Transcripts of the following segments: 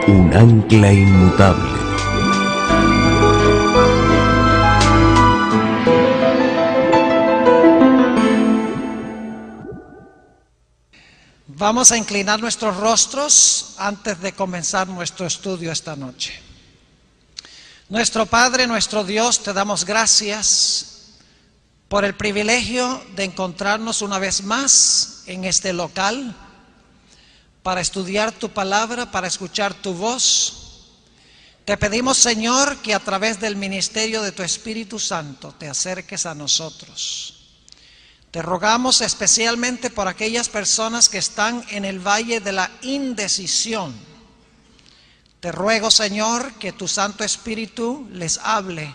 un ancla inmutable. Vamos a inclinar nuestros rostros antes de comenzar nuestro estudio esta noche. Nuestro Padre, nuestro Dios, te damos gracias por el privilegio de encontrarnos una vez más en este local para estudiar tu palabra, para escuchar tu voz. Te pedimos, Señor, que a través del ministerio de tu Espíritu Santo te acerques a nosotros. Te rogamos especialmente por aquellas personas que están en el valle de la indecisión. Te ruego, Señor, que tu Santo Espíritu les hable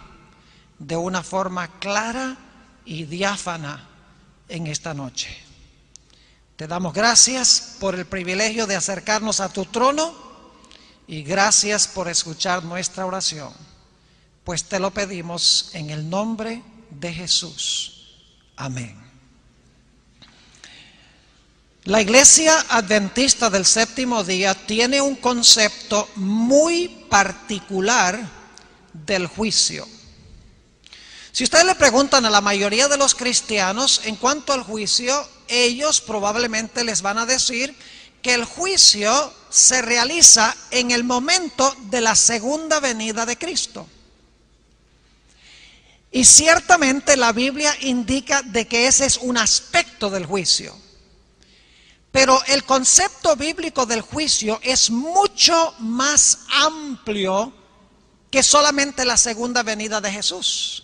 de una forma clara y diáfana en esta noche. Te damos gracias por el privilegio de acercarnos a tu trono y gracias por escuchar nuestra oración, pues te lo pedimos en el nombre de Jesús. Amén. La Iglesia Adventista del Séptimo Día tiene un concepto muy particular del juicio. Si ustedes le preguntan a la mayoría de los cristianos en cuanto al juicio, ellos probablemente les van a decir que el juicio se realiza en el momento de la segunda venida de Cristo. Y ciertamente la Biblia indica de que ese es un aspecto del juicio. Pero el concepto bíblico del juicio es mucho más amplio que solamente la segunda venida de Jesús.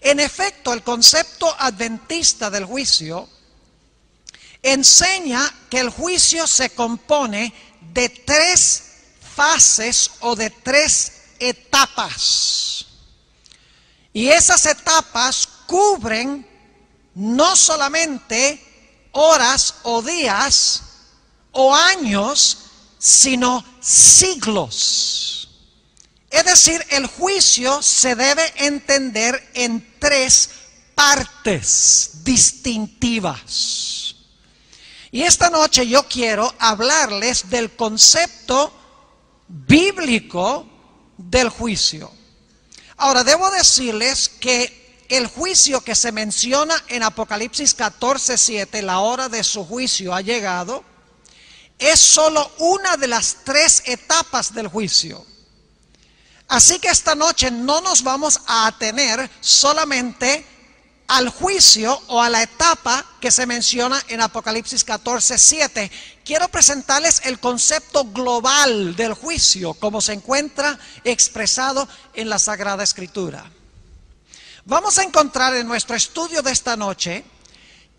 En efecto, el concepto adventista del juicio enseña que el juicio se compone de tres fases o de tres etapas. Y esas etapas cubren no solamente horas o días o años, sino siglos. Es decir, el juicio se debe entender en tres partes distintivas. Y esta noche yo quiero hablarles del concepto bíblico del juicio. Ahora, debo decirles que el juicio que se menciona en Apocalipsis 14:7, la hora de su juicio ha llegado, es solo una de las tres etapas del juicio. Así que esta noche no nos vamos a atener solamente al juicio o a la etapa que se menciona en Apocalipsis 14:7. Quiero presentarles el concepto global del juicio como se encuentra expresado en la Sagrada Escritura. Vamos a encontrar en nuestro estudio de esta noche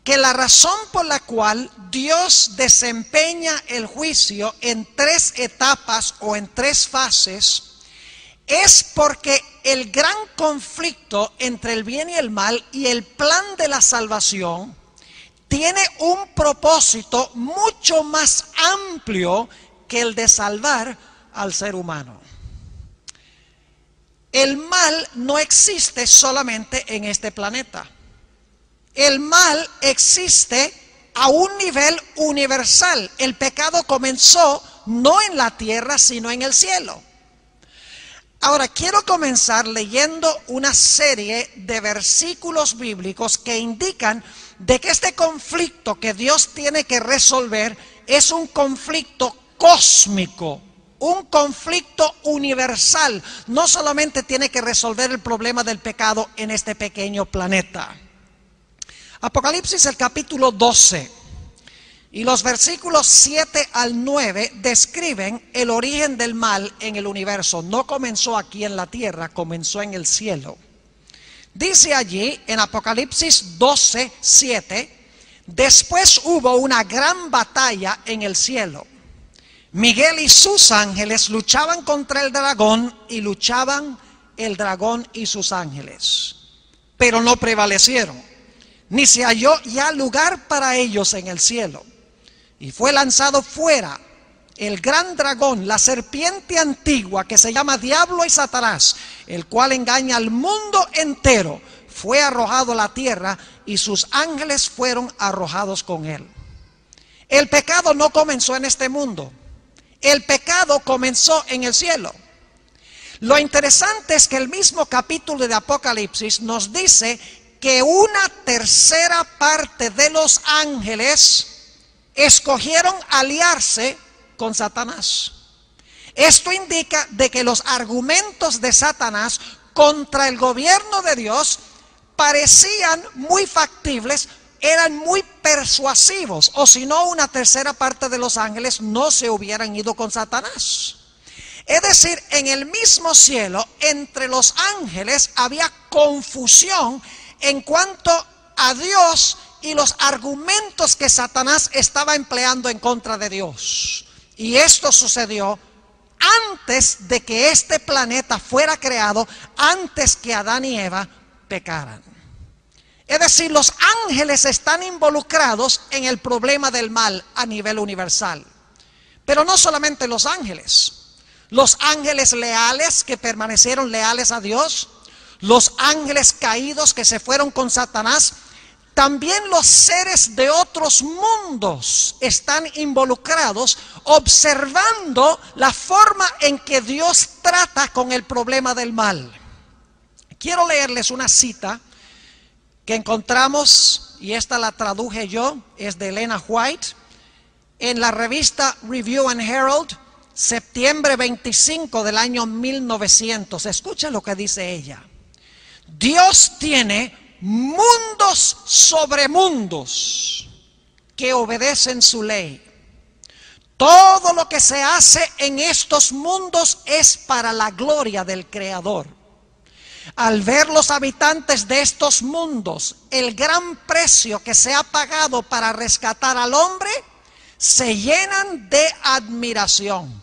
que la razón por la cual Dios desempeña el juicio en tres etapas o en tres fases es porque el gran conflicto entre el bien y el mal y el plan de la salvación tiene un propósito mucho más amplio que el de salvar al ser humano. El mal no existe solamente en este planeta. El mal existe a un nivel universal. El pecado comenzó no en la tierra, sino en el cielo. Ahora, quiero comenzar leyendo una serie de versículos bíblicos que indican de que este conflicto que Dios tiene que resolver es un conflicto cósmico. Un conflicto universal, no solamente tiene que resolver el problema del pecado en este pequeño planeta. Apocalipsis, el capítulo 12 y los versículos 7 al 9 describen el origen del mal en el universo. No comenzó aquí en la tierra, comenzó en el cielo. Dice allí en Apocalipsis 12, 7, después hubo una gran batalla en el cielo. Miguel y sus ángeles luchaban contra el dragón y luchaban el dragón y sus ángeles, pero no prevalecieron, ni se halló ya lugar para ellos en el cielo. Y fue lanzado fuera el gran dragón, la serpiente antigua que se llama Diablo y Satanás, el cual engaña al mundo entero, fue arrojado a la tierra y sus ángeles fueron arrojados con él. El pecado no comenzó en este mundo. El pecado comenzó en el cielo. Lo interesante es que el mismo capítulo de Apocalipsis nos dice que una tercera parte de los ángeles escogieron aliarse con Satanás. Esto indica de que los argumentos de Satanás contra el gobierno de Dios parecían muy factibles, eran muy persuasivos, o si no, una tercera parte de los ángeles no se hubieran ido con Satanás. Es decir, en el mismo cielo, entre los ángeles había confusión en cuanto a Dios y los argumentos que Satanás estaba empleando en contra de Dios. Y esto sucedió antes de que este planeta fuera creado, antes que Adán y Eva pecaran. Es decir, los ángeles están involucrados en el problema del mal a nivel universal. Pero no solamente los ángeles leales que permanecieron leales a Dios, los ángeles caídos que se fueron con Satanás, también los seres de otros mundos están involucrados, observando la forma en que Dios trata con el problema del mal. Quiero leerles una cita que encontramos, y esta la traduje yo, es de Elena White, en la revista Review and Herald, septiembre 25 del año 1900. Escuchen lo que dice ella. Dios tiene mundos sobre mundos que obedecen su ley. Todo lo que se hace en estos mundos es para la gloria del Creador. Al ver los habitantes de estos mundos el gran precio que se ha pagado para rescatar al hombre, se llenan de admiración.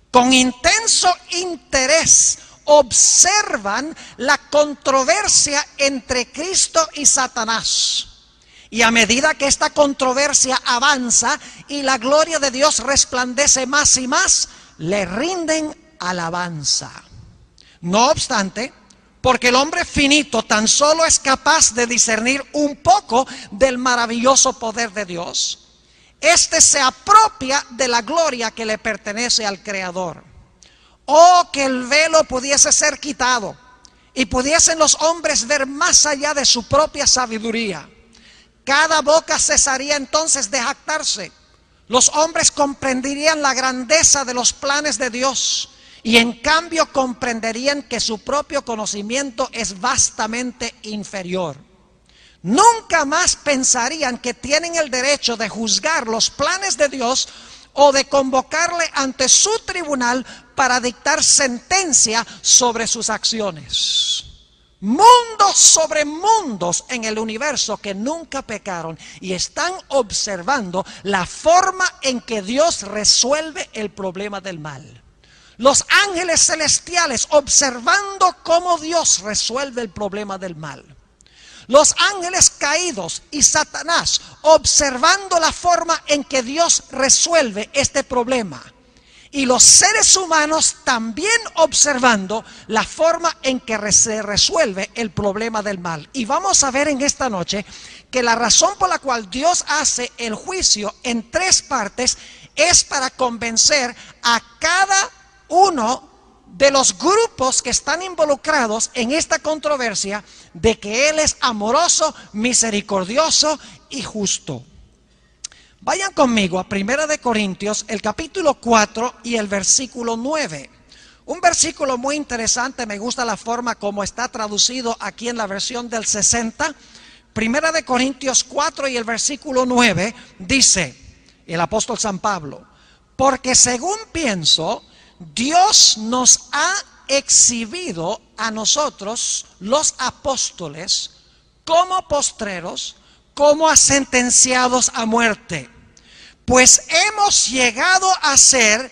Con intenso interés observan la controversia entre Cristo y Satanás. Y a medida que esta controversia avanza y la gloria de Dios resplandece más y más, le rinden alabanza. No obstante, porque el hombre finito tan solo es capaz de discernir un poco del maravilloso poder de Dios, este se apropia de la gloria que le pertenece al Creador. Oh, que el velo pudiese ser quitado y pudiesen los hombres ver más allá de su propia sabiduría. Cada boca cesaría entonces de jactarse. Los hombres comprenderían la grandeza de los planes de Dios, y en cambio comprenderían que su propio conocimiento es vastamente inferior. Nunca más pensarían que tienen el derecho de juzgar los planes de Dios o de convocarle ante su tribunal para dictar sentencia sobre sus acciones. Mundos sobre mundos en el universo que nunca pecaron y están observando la forma en que Dios resuelve el problema del mal. Los ángeles celestiales observando cómo Dios resuelve el problema del mal. Los ángeles caídos y Satanás observando la forma en que Dios resuelve este problema. Y los seres humanos también observando la forma en que se resuelve el problema del mal. Y vamos a ver en esta noche que la razón por la cual Dios hace el juicio en tres partes es para convencer a cada uno de los grupos que están involucrados en esta controversia de que Él es amoroso, misericordioso y justo. Vayan conmigo a 1 de Corintios, el capítulo 4 y el versículo 9. Un versículo muy interesante, me gusta la forma como está traducido aquí en la versión del 60. 1 de Corintios 4 y el versículo 9 dice el apóstol San Pablo: porque según pienso, Dios nos ha exhibido a nosotros, los apóstoles, como postreros, como a sentenciados a muerte, pues hemos llegado a ser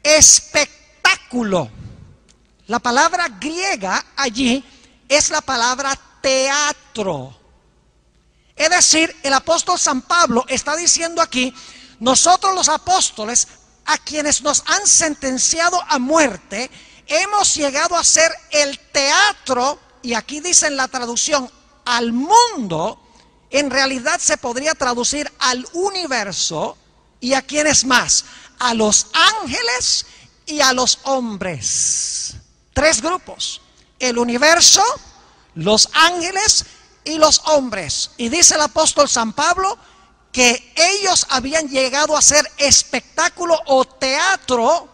espectáculo. La palabra griega allí es la palabra teatro. Es decir, el apóstol San Pablo está diciendo aquí: nosotros los apóstoles, a quienes nos han sentenciado a muerte, hemos llegado a ser el teatro, y aquí dice en la traducción al mundo, en realidad se podría traducir al universo, y a quienes más, a los ángeles y a los hombres. Tres grupos: el universo, los ángeles y los hombres. Y dice el apóstol San Pablo que ellos habían llegado a ser espectáculo o teatro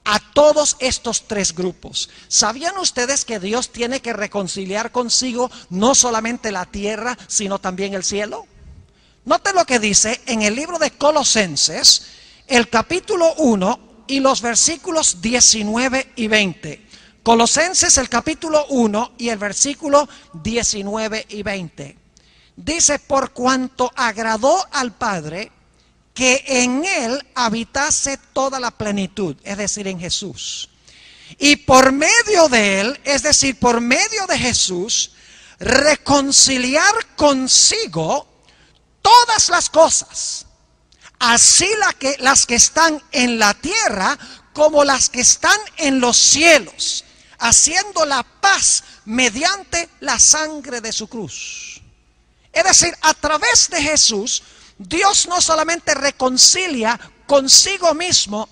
a todos estos tres grupos. ¿Sabían ustedes que Dios tiene que reconciliar consigo no solamente la tierra, sino también el cielo? Note lo que dice en el libro de Colosenses, el capítulo 1 y los versículos 19 y 20. Colosenses, el capítulo 1 y el versículo 19 y 20. Dice: por cuanto agradó al Padre que en Él habitase toda la plenitud, es decir, en Jesús. Y por medio de Él, es decir, por medio de Jesús, reconciliar consigo todas las cosas, así las que están en la tierra como las que están en los cielos, haciendo la paz mediante la sangre de su cruz. Es decir, a través de Jesús, Dios no solamente reconcilia consigo mismo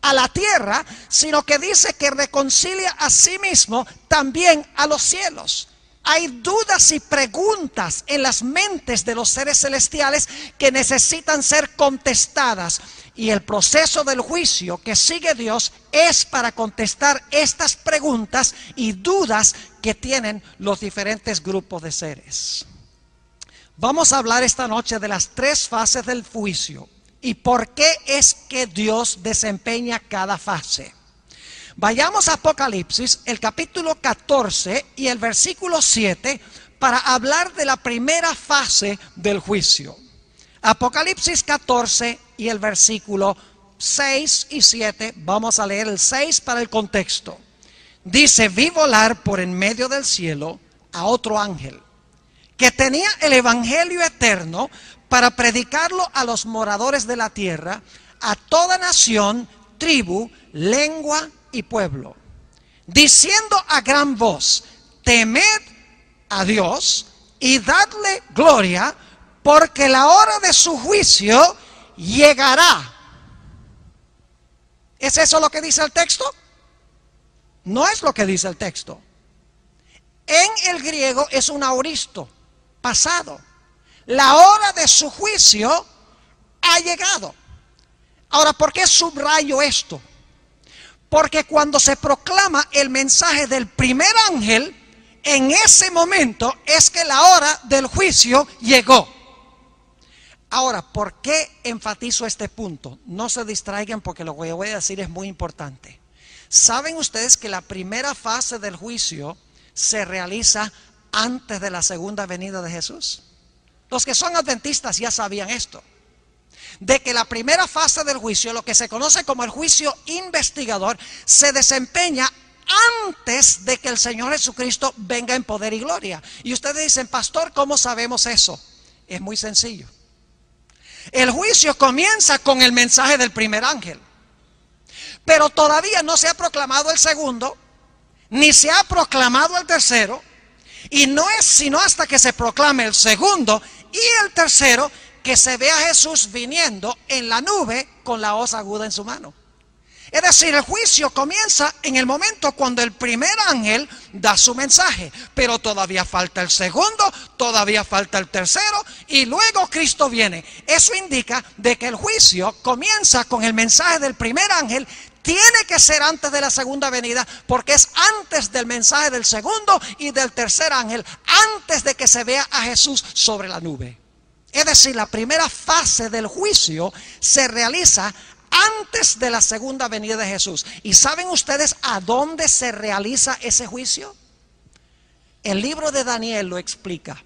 a la tierra, sino que dice que reconcilia a sí mismo también a los cielos. Hay dudas y preguntas en las mentes de los seres celestiales que necesitan ser contestadas. Y el proceso del juicio que sigue Dios es para contestar estas preguntas y dudas que tienen los diferentes grupos de seres. Vamos a hablar esta noche de las tres fases del juicio y por qué es que Dios desempeña cada fase. Vayamos a Apocalipsis, el capítulo 14 y el versículo 7, para hablar de la primera fase del juicio. Apocalipsis 14 y el versículo 6 y 7, vamos a leer el 6 para el contexto. Dice: vi volar por en medio del cielo a otro ángel, que tenía el evangelio eterno para predicarlo a los moradores de la tierra, a toda nación, tribu, lengua y pueblo, diciendo a gran voz: temed a Dios y dadle gloria, porque la hora de su juicio llegará. ¿Es eso lo que dice el texto? No es lo que dice el texto. En el griego es un aoristo, pasado. La hora de su juicio ha llegado. Ahora, ¿por qué subrayo esto? Porque cuando se proclama el mensaje del primer ángel, en ese momento es que la hora del juicio llegó. Ahora, ¿por qué enfatizo este punto? No se distraigan, porque lo que voy a decir es muy importante. ¿Saben ustedes que la primera fase del juicio se realiza antes de la segunda venida de Jesús? Los que son adventistas ya sabían esto, de que la primera fase del juicio, lo que se conoce como el juicio investigador, se desempeña antes de que el Señor Jesucristo venga en poder y gloria. Y ustedes dicen: pastor, ¿cómo sabemos eso? Es muy sencillo. El juicio comienza con el mensaje del primer ángel, pero todavía no se ha proclamado el segundo, ni se ha proclamado el tercero, y no es sino hasta que se proclame el segundo y el tercero que se ve a Jesús viniendo en la nube con la hoz aguda en su mano. Es decir, el juicio comienza en el momento cuando el primer ángel da su mensaje, pero todavía falta el segundo, todavía falta el tercero, y luego Cristo viene. Eso indica de que el juicio comienza con el mensaje del primer ángel. Tiene que ser antes de la segunda venida, porque es antes del mensaje del segundo y del tercer ángel, antes de que se vea a Jesús sobre la nube. Es decir, la primera fase del juicio se realiza antes de la segunda venida de Jesús. ¿Y saben ustedes a dónde se realiza ese juicio? El libro de Daniel lo explica.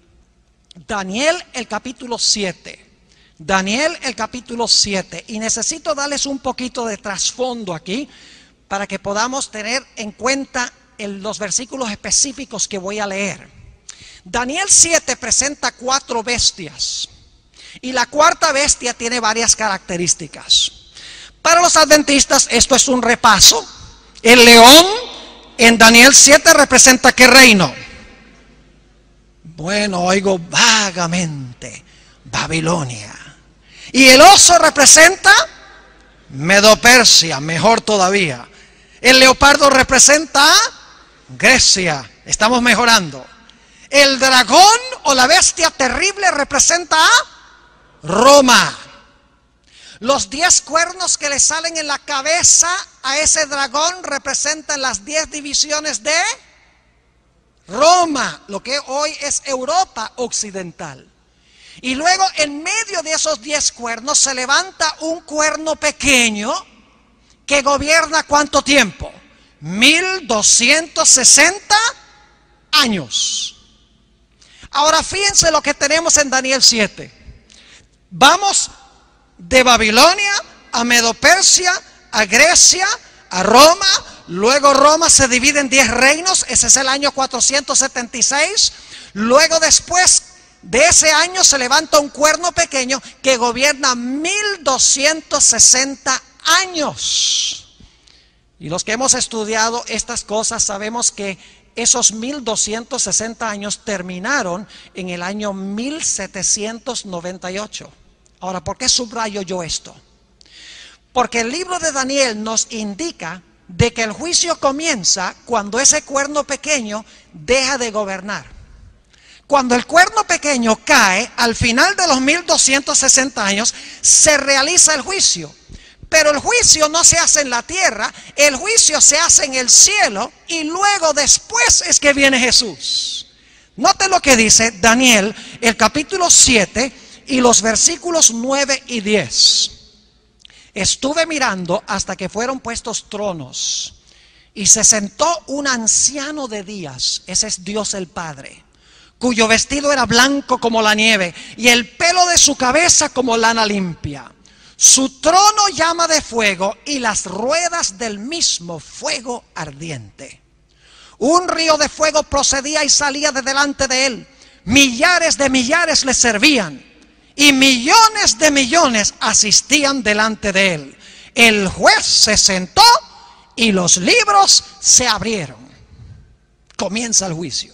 Daniel, el capítulo 7. Daniel, el capítulo 7. Y necesito darles un poquito de trasfondo aquí para que podamos tener en cuenta los versículos específicos que voy a leer. Daniel 7 presenta 4 bestias. Y la cuarta bestia tiene varias características. Para los adventistas esto es un repaso. El león en Daniel 7 representa ¿qué reino? Bueno, oigo vagamente: Babilonia. Y el oso representa Medo-Persia, mejor todavía. El leopardo representa a Grecia, estamos mejorando. El dragón o la bestia terrible representa a Roma. Los 10 cuernos que le salen en la cabeza a ese dragón representan las 10 divisiones de Roma, lo que hoy es Europa occidental. Y luego en medio de esos 10 cuernos se levanta un cuerno pequeño que gobierna ¿cuánto tiempo? 1260 años. Ahora fíjense lo que tenemos en Daniel 7. Vamos de Babilonia a Medo-Persia, a Grecia, a Roma. Luego Roma se divide en 10 reinos. Ese es el año 476. Luego después de ese año se levanta un cuerno pequeño que gobierna 1260 años. Y los que hemos estudiado estas cosas sabemos que esos 1260 años terminaron en el año 1798. Ahora, ¿por qué subrayo yo esto? Porque el libro de Daniel nos indica de que el juicio comienza cuando ese cuerno pequeño deja de gobernar. Cuando el cuerno pequeño cae, al final de los 1260 años, se realiza el juicio. Pero el juicio no se hace en la tierra, el juicio se hace en el cielo y luego después es que viene Jesús. Note lo que dice Daniel, el capítulo 7 y los versículos 9 y 10. Estuve mirando hasta que fueron puestos tronos y se sentó un anciano de días, ese es Dios el Padre, cuyo vestido era blanco como la nieve y el pelo de su cabeza como lana limpia. Su trono llama de fuego y las ruedas del mismo fuego ardiente. Un río de fuego procedía y salía de delante de él. Millares de millares le servían y millones de millones asistían delante de él. El juez se sentó y los libros se abrieron. Comienza el juicio.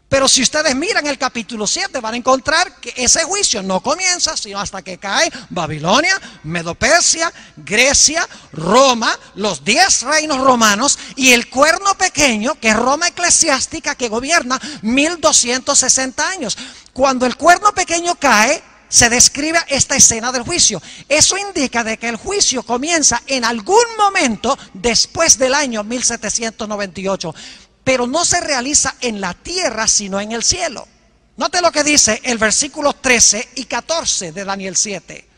Pero si ustedes miran el capítulo 7 van a encontrar que ese juicio no comienza sino hasta que cae Babilonia, Medo-Persia, Grecia, Roma, los 10 reinos romanos y el cuerno pequeño que es Roma eclesiástica que gobierna 1260 años. Cuando el cuerno pequeño cae se describe esta escena del juicio. Eso indica de que el juicio comienza en algún momento después del año 1798. Pero no se realiza en la tierra, sino en el cielo. Note lo que dice el versículo 13 y 14 de Daniel 7.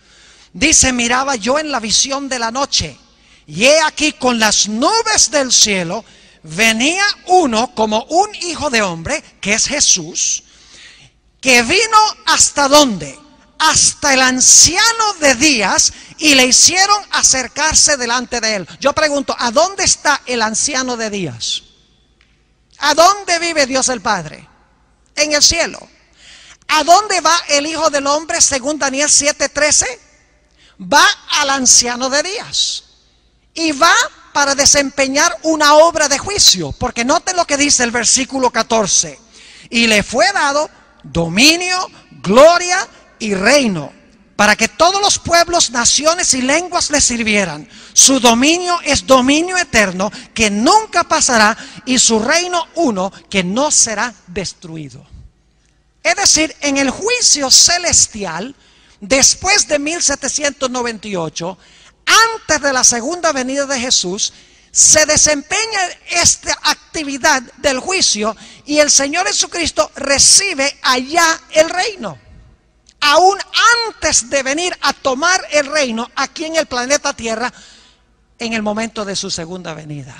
Dice, miraba yo en la visión de la noche, y he aquí con las nubes del cielo, venía uno como un hijo de hombre, que es Jesús, que vino hasta ¿dónde? Hasta el anciano de días, y le hicieron acercarse delante de él. Yo pregunto, ¿a dónde está el anciano de días? ¿A dónde vive Dios el Padre? En el cielo. ¿A dónde va el Hijo del Hombre según Daniel 7:13? Va al anciano de días. Y va para desempeñar una obra de juicio. Porque noten lo que dice el versículo 14. Y le fue dado dominio, gloria y reino, para que todos los pueblos, naciones y lenguas le sirvieran. Su dominio es dominio eterno que nunca pasará y su reino uno que no será destruido. Es decir, en el juicio celestial, después de 1798, antes de la segunda venida de Jesús, se desempeña esta actividad del juicio y el Señor Jesucristo recibe allá el reino. Aún antes de venir a tomar el reino aquí en el planeta Tierra, en el momento de su segunda venida.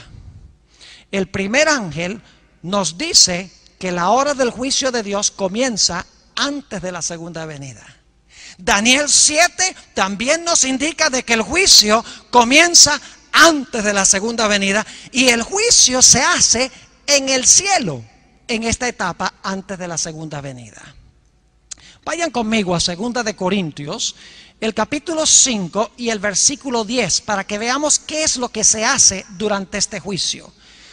El primer ángel nos dice que la hora del juicio de Dios comienza antes de la segunda venida. Daniel 7 también nos indica de que el juicio comienza antes de la segunda venida y el juicio se hace en el cielo en esta etapa antes de la segunda venida. Vayan conmigo a 2 de Corintios, el capítulo 5 y el versículo 10 para que veamos qué es lo que se hace durante este juicio.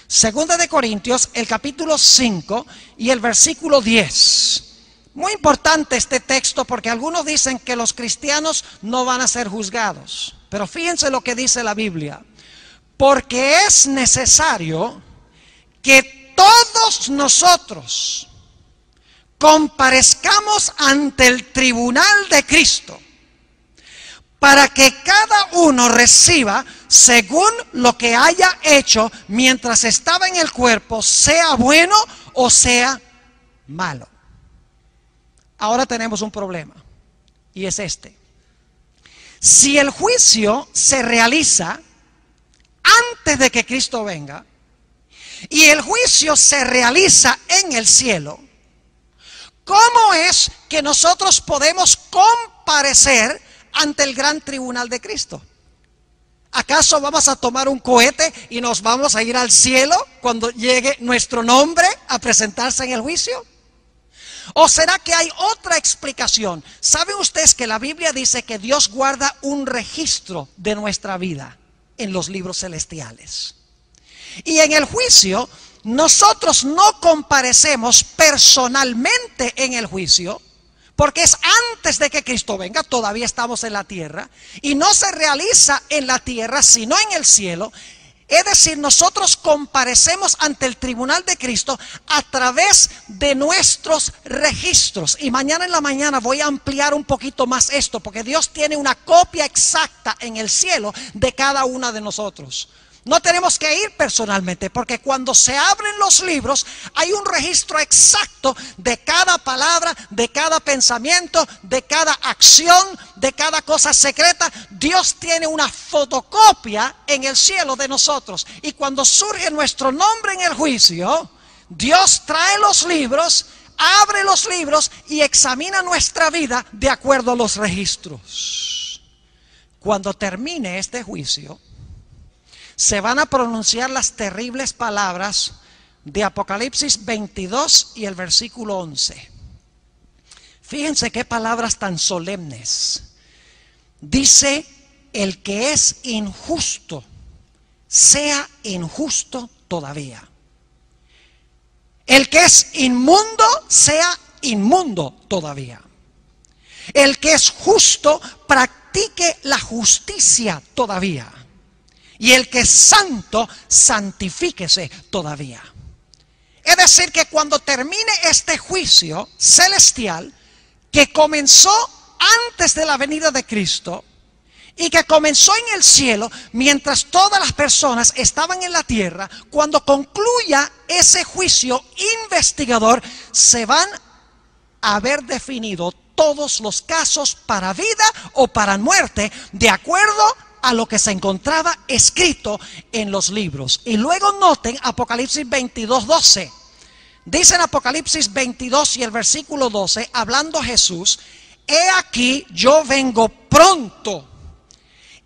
2 de Corintios, el capítulo 5 y el versículo 10. Muy importante este texto porque algunos dicen que los cristianos no van a ser juzgados. Pero fíjense lo que dice la Biblia. Porque es necesario que todos nosotros comparezcamos ante el tribunal de Cristo, para que cada uno reciba según lo que haya hecho mientras estaba en el cuerpo, sea bueno o sea malo. Ahora tenemos un problema, y es este. Si el juicio se realiza antes de que Cristo venga, y el juicio se realiza en el cielo, ¿cómo es que nosotros podemos comparecer ante el gran tribunal de Cristo? ¿Acaso vamos a tomar un cohete y nos vamos a ir al cielo cuando llegue nuestro nombre a presentarse en el juicio? ¿O será que hay otra explicación? ¿Saben ustedes que la Biblia dice que Dios guarda un registro de nuestra vida en los libros celestiales? Y en el juicio, nosotros no comparecemos personalmente en el juicio, porque es antes de que Cristo venga, todavía estamos en la tierra, y no se realiza en la tierra, sino en el cielo. Es decir, nosotros comparecemos ante el tribunal de Cristo a través de nuestros registros. Y mañana en la mañana voy a ampliar un poquito más esto, porque Dios tiene una copia exacta en el cielo de cada una de nosotros. No tenemos que ir personalmente, porque cuando se abren los libros hay un registro exacto de cada palabra, de cada pensamiento, de cada acción, de cada cosa secreta. Dios tiene una fotocopia en el cielo de nosotros. Y cuando surge nuestro nombre en el juicio, Dios trae los libros, abre los libros y examina nuestra vida de acuerdo a los registros. Cuando termine este juicio, se van a pronunciar las terribles palabras de Apocalipsis 22 y el versículo 11. Fíjense qué palabras tan solemnes. Dice: el que es injusto, sea injusto todavía. El que es inmundo, sea inmundo todavía. El que es justo, practique la justicia todavía. Y el que es santo, santifíquese todavía. Es decir, que cuando termine este juicio celestial, que comenzó antes de la venida de Cristo y que comenzó en el cielo mientras todas las personas estaban en la tierra, cuando concluya ese juicio investigador, se van a haber definido todos los casos para vida o para muerte, de acuerdo a lo que se encontraba escrito en los libros. Y luego noten Apocalipsis 22, 12. Dice en Apocalipsis 22 y el versículo 12, hablando Jesús: he aquí yo vengo pronto,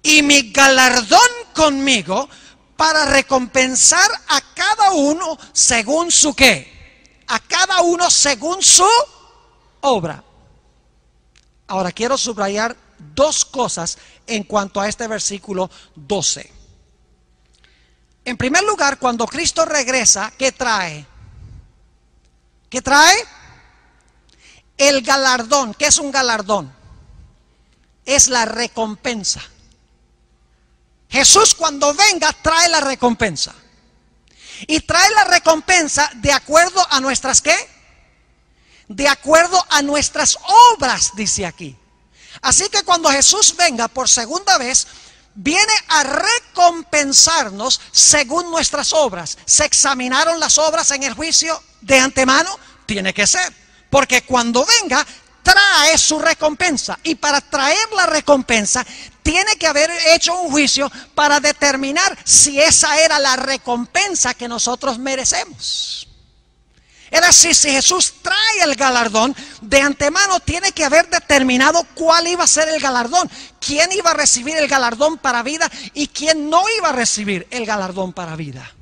y mi galardón conmigo, para recompensar a cada uno según su ¿qué? A cada uno según su obra. Ahora quiero subrayar dos cosas en cuanto a este versículo 12. En primer lugar, cuando Cristo regresa, ¿qué trae? ¿Qué trae? El galardón. ¿Qué es un galardón? Es la recompensa. Jesús, cuando venga, trae la recompensa. Y trae la recompensa de acuerdo a nuestras ¿qué? De acuerdo a nuestras obras, dice aquí. Así que cuando Jesús venga por segunda vez, viene a recompensarnos según nuestras obras. ¿Se examinaron las obras en el juicio de antemano? Tiene que ser, porque cuando venga trae su recompensa, y para traer la recompensa tiene que haber hecho un juicio para determinar si esa era la recompensa que nosotros merecemos. Es decir, si Jesús trae el galardón, de antemano tiene que haber determinado cuál iba a ser el galardón, quién iba a recibir el galardón para vida y quién no iba a recibir el galardón para vida.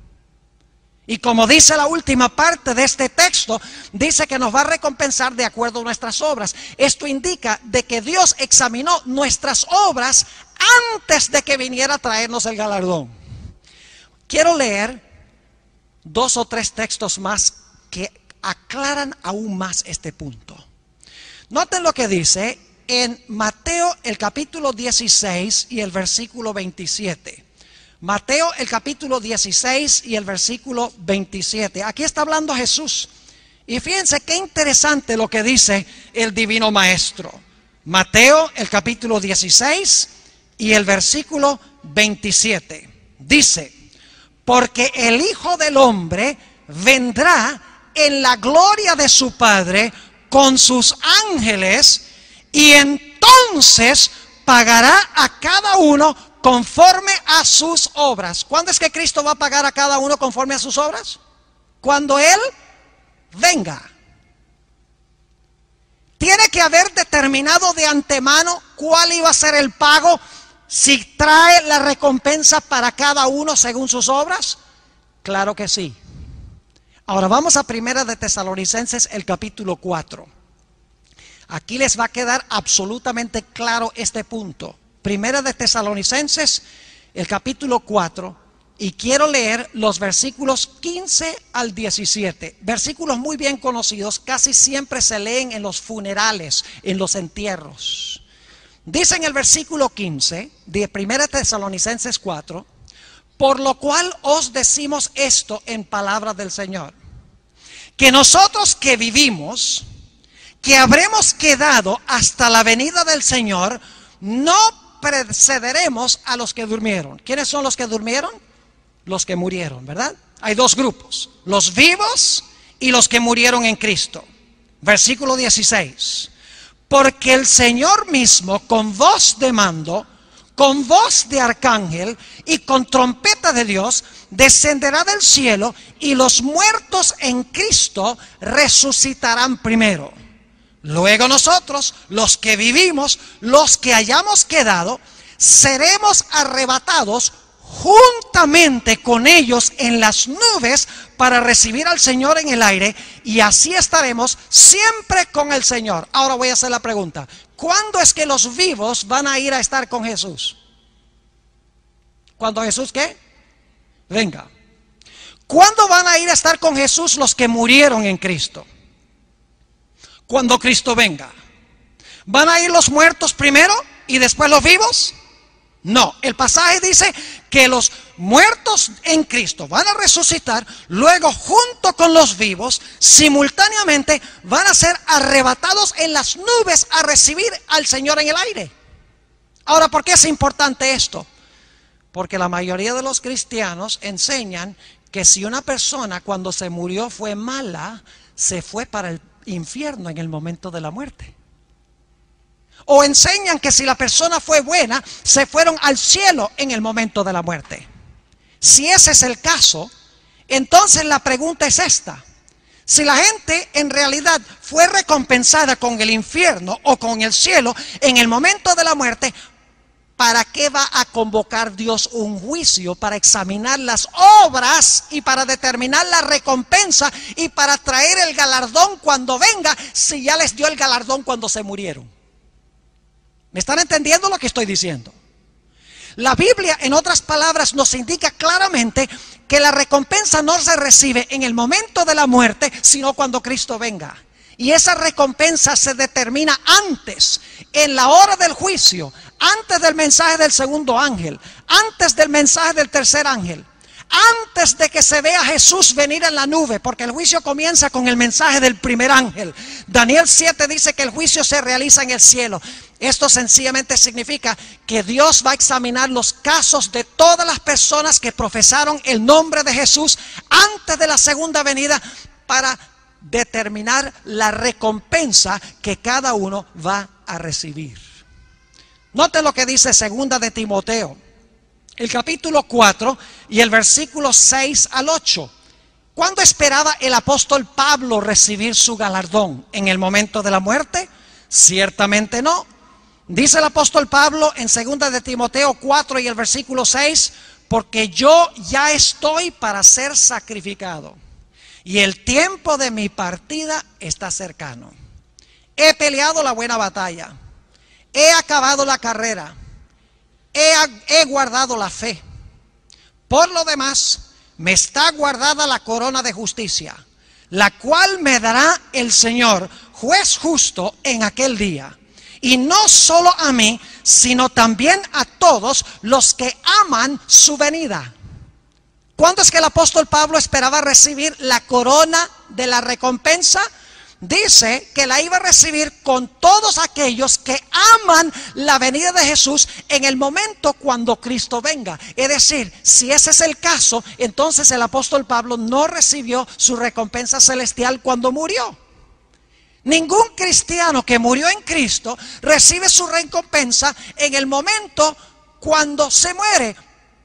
Y como dice la última parte de este texto, dice que nos va a recompensar de acuerdo a nuestras obras. Esto indica de que Dios examinó nuestras obras antes de que viniera a traernos el galardón. Quiero leer 2 o 3 textos más que aclaran aún más este punto. Noten lo que dice en Mateo el capítulo 16 y el versículo 27. Mateo el capítulo 16 y el versículo 27. Aquí está hablando Jesús. Y fíjense qué interesante lo que dice el Divino Maestro. Mateo el capítulo 16 y el versículo 27. Dice: porque el Hijo del Hombre vendrá en la gloria de su Padre con sus ángeles, y entonces pagará a cada uno conforme a sus obras. ¿Cuándo es que Cristo va a pagar a cada uno conforme a sus obras? Cuando Él venga. Tiene que haber determinado de antemano cuál iba a ser el pago, si trae la recompensa para cada uno según sus obras. Claro que sí. Ahora vamos a Primera de Tesalonicenses, el capítulo 4. Aquí les va a quedar absolutamente claro este punto. Primera de Tesalonicenses, el capítulo 4, y quiero leer los versículos 15 al 17. Versículos muy bien conocidos, casi siempre se leen en los funerales, en los entierros. Dice en el versículo 15 de Primera de Tesalonicenses 4: por lo cual os decimos esto en palabra del Señor, que nosotros que vivimos, que habremos quedado hasta la venida del Señor, no precederemos a los que durmieron. ¿Quiénes son los que durmieron? Los que murieron, ¿verdad? Hay dos grupos: los vivos y los que murieron en Cristo. Versículo 16: porque el Señor mismo, con voz de mando, con voz de arcángel y con trompeta de Dios, descenderá del cielo, y los muertos en Cristo resucitarán primero. Luego nosotros, los que vivimos, los que hayamos quedado, seremos arrebatados juntamente con ellos en las nubes para recibir al Señor en el aire, y así estaremos siempre con el Señor. Ahora voy a hacer la pregunta: ¿cuándo es que los vivos van a ir a estar con Jesús? ¿Cuándo Jesús qué? Venga. ¿Cuándo van a ir a estar con Jesús los que murieron en Cristo? Cuando Cristo venga. ¿Van a ir los muertos primero y después los vivos? No, el pasaje dice que los muertos en Cristo van a resucitar, luego junto con los vivos, simultáneamente van a ser arrebatados en las nubes a recibir al Señor en el aire. Ahora, ¿por qué es importante esto? Porque la mayoría de los cristianos enseñan que si una persona cuando se murió fue mala, se fue para el infierno en el momento de la muerte. O enseñan que si la persona fue buena, se fueron al cielo en el momento de la muerte. Si ese es el caso, entonces la pregunta es esta: si la gente en realidad fue recompensada con el infierno o con el cielo en el momento de la muerte, ¿para qué va a convocar Dios un juicio para examinar las obras y para determinar la recompensa y para traer el galardón cuando venga, si ya les dio el galardón cuando se murieron? ¿Me están entendiendo lo que estoy diciendo? La Biblia, en otras palabras, nos indica claramente que la recompensa no se recibe en el momento de la muerte, sino cuando Cristo venga. Y esa recompensa se determina antes, en la hora del juicio, antes del mensaje del segundo ángel, antes del mensaje del tercer ángel, antes de que se vea a Jesús venir en la nube, porque el juicio comienza con el mensaje del primer ángel. Daniel 7 dice que el juicio se realiza en el cielo. Esto sencillamente significa que Dios va a examinar los casos de todas las personas que profesaron el nombre de Jesús antes de la segunda venida, para determinar la recompensa que cada uno va a recibir. Note lo que dice segunda de Timoteo, el capítulo 4 y el versículo 6 al 8. ¿Cuándo esperaba el apóstol Pablo recibir su galardón? ¿En el momento de la muerte? Ciertamente no. Dice el apóstol Pablo en segunda de Timoteo 4 y el versículo 6: porque yo ya estoy para ser sacrificado, y el tiempo de mi partida está cercano. He peleado la buena batalla, he acabado la carrera, he guardado la fe. Por lo demás, me está guardada la corona de justicia, la cual me dará el Señor, juez justo, en aquel día. Y no solo a mí, sino también a todos los que aman su venida. ¿Cuándo es que el apóstol Pablo esperaba recibir la corona de la recompensa? Dice que la iba a recibir con todos aquellos que aman la venida de Jesús en el momento cuando Cristo venga. Es decir, si ese es el caso, entonces el apóstol Pablo no recibió su recompensa celestial cuando murió. Ningún cristiano que murió en Cristo recibe su recompensa en el momento cuando se muere,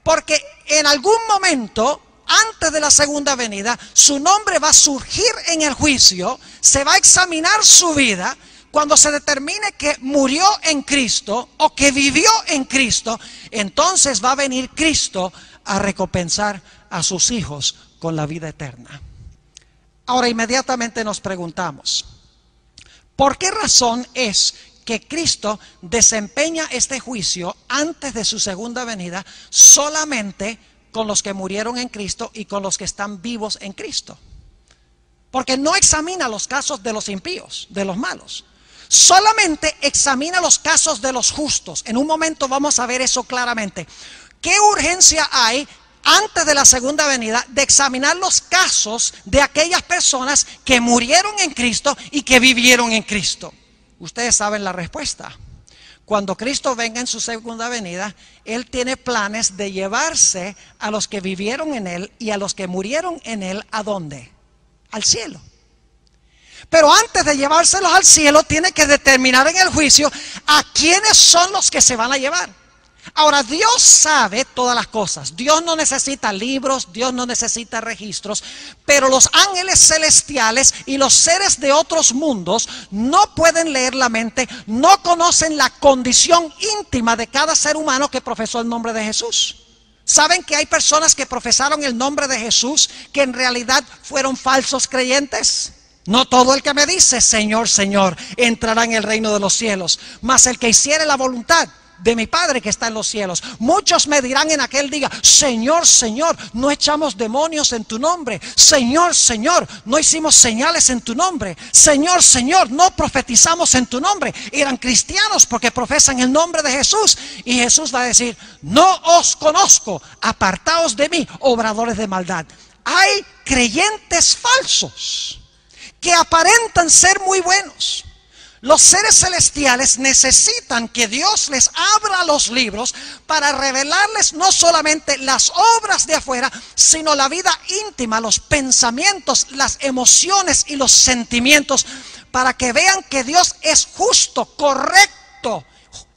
porque en algún momento antes de la segunda venida su nombre va a surgir en el juicio, se va a examinar su vida. Cuando se determine que murió en Cristo o que vivió en Cristo, entonces va a venir Cristo a recompensar a sus hijos con la vida eterna. Ahora inmediatamente nos preguntamos, ¿por qué razón es que Cristo desempeña este juicio antes de su segunda venida solamente con los que murieron en Cristo y con los que están vivos en Cristo? Porque no examina los casos de los impíos, de los malos. Solamente examina los casos de los justos. En un momento vamos a ver eso claramente. ¿Qué urgencia hay antes de la segunda venida de examinar los casos de aquellas personas que murieron en Cristo y que vivieron en Cristo? Ustedes saben la respuesta. Cuando Cristo venga en su segunda venida, Él tiene planes de llevarse a los que vivieron en Él y a los que murieron en Él, ¿a dónde? Al cielo. Pero antes de llevárselos al cielo, tiene que determinar en el juicio a quiénes son los que se van a llevar. Ahora, Dios sabe todas las cosas. Dios no necesita libros, Dios no necesita registros, pero los ángeles celestiales y los seres de otros mundos no pueden leer la mente, no conocen la condición íntima de cada ser humano que profesó el nombre de Jesús. ¿Saben que hay personas que profesaron el nombre de Jesús que en realidad fueron falsos creyentes? No todo el que me dice Señor, Señor entrará en el reino de los cielos, mas el que hiciere la voluntad de mi Padre que está en los cielos. Muchos me dirán en aquel día, Señor, Señor, no echamos demonios en tu nombre. Señor, Señor, no hicimos señales en tu nombre. Señor, Señor, no profetizamos en tu nombre. Eran cristianos porque profesan el nombre de Jesús. Y Jesús va a decir, no os conozco, apartaos de mí, obradores de maldad. Hay creyentes falsos que aparentan ser muy buenos. Los seres celestiales necesitan que Dios les abra los libros para revelarles no solamente las obras de afuera, sino la vida íntima, los pensamientos, las emociones y los sentimientos, para que vean que Dios es justo, correcto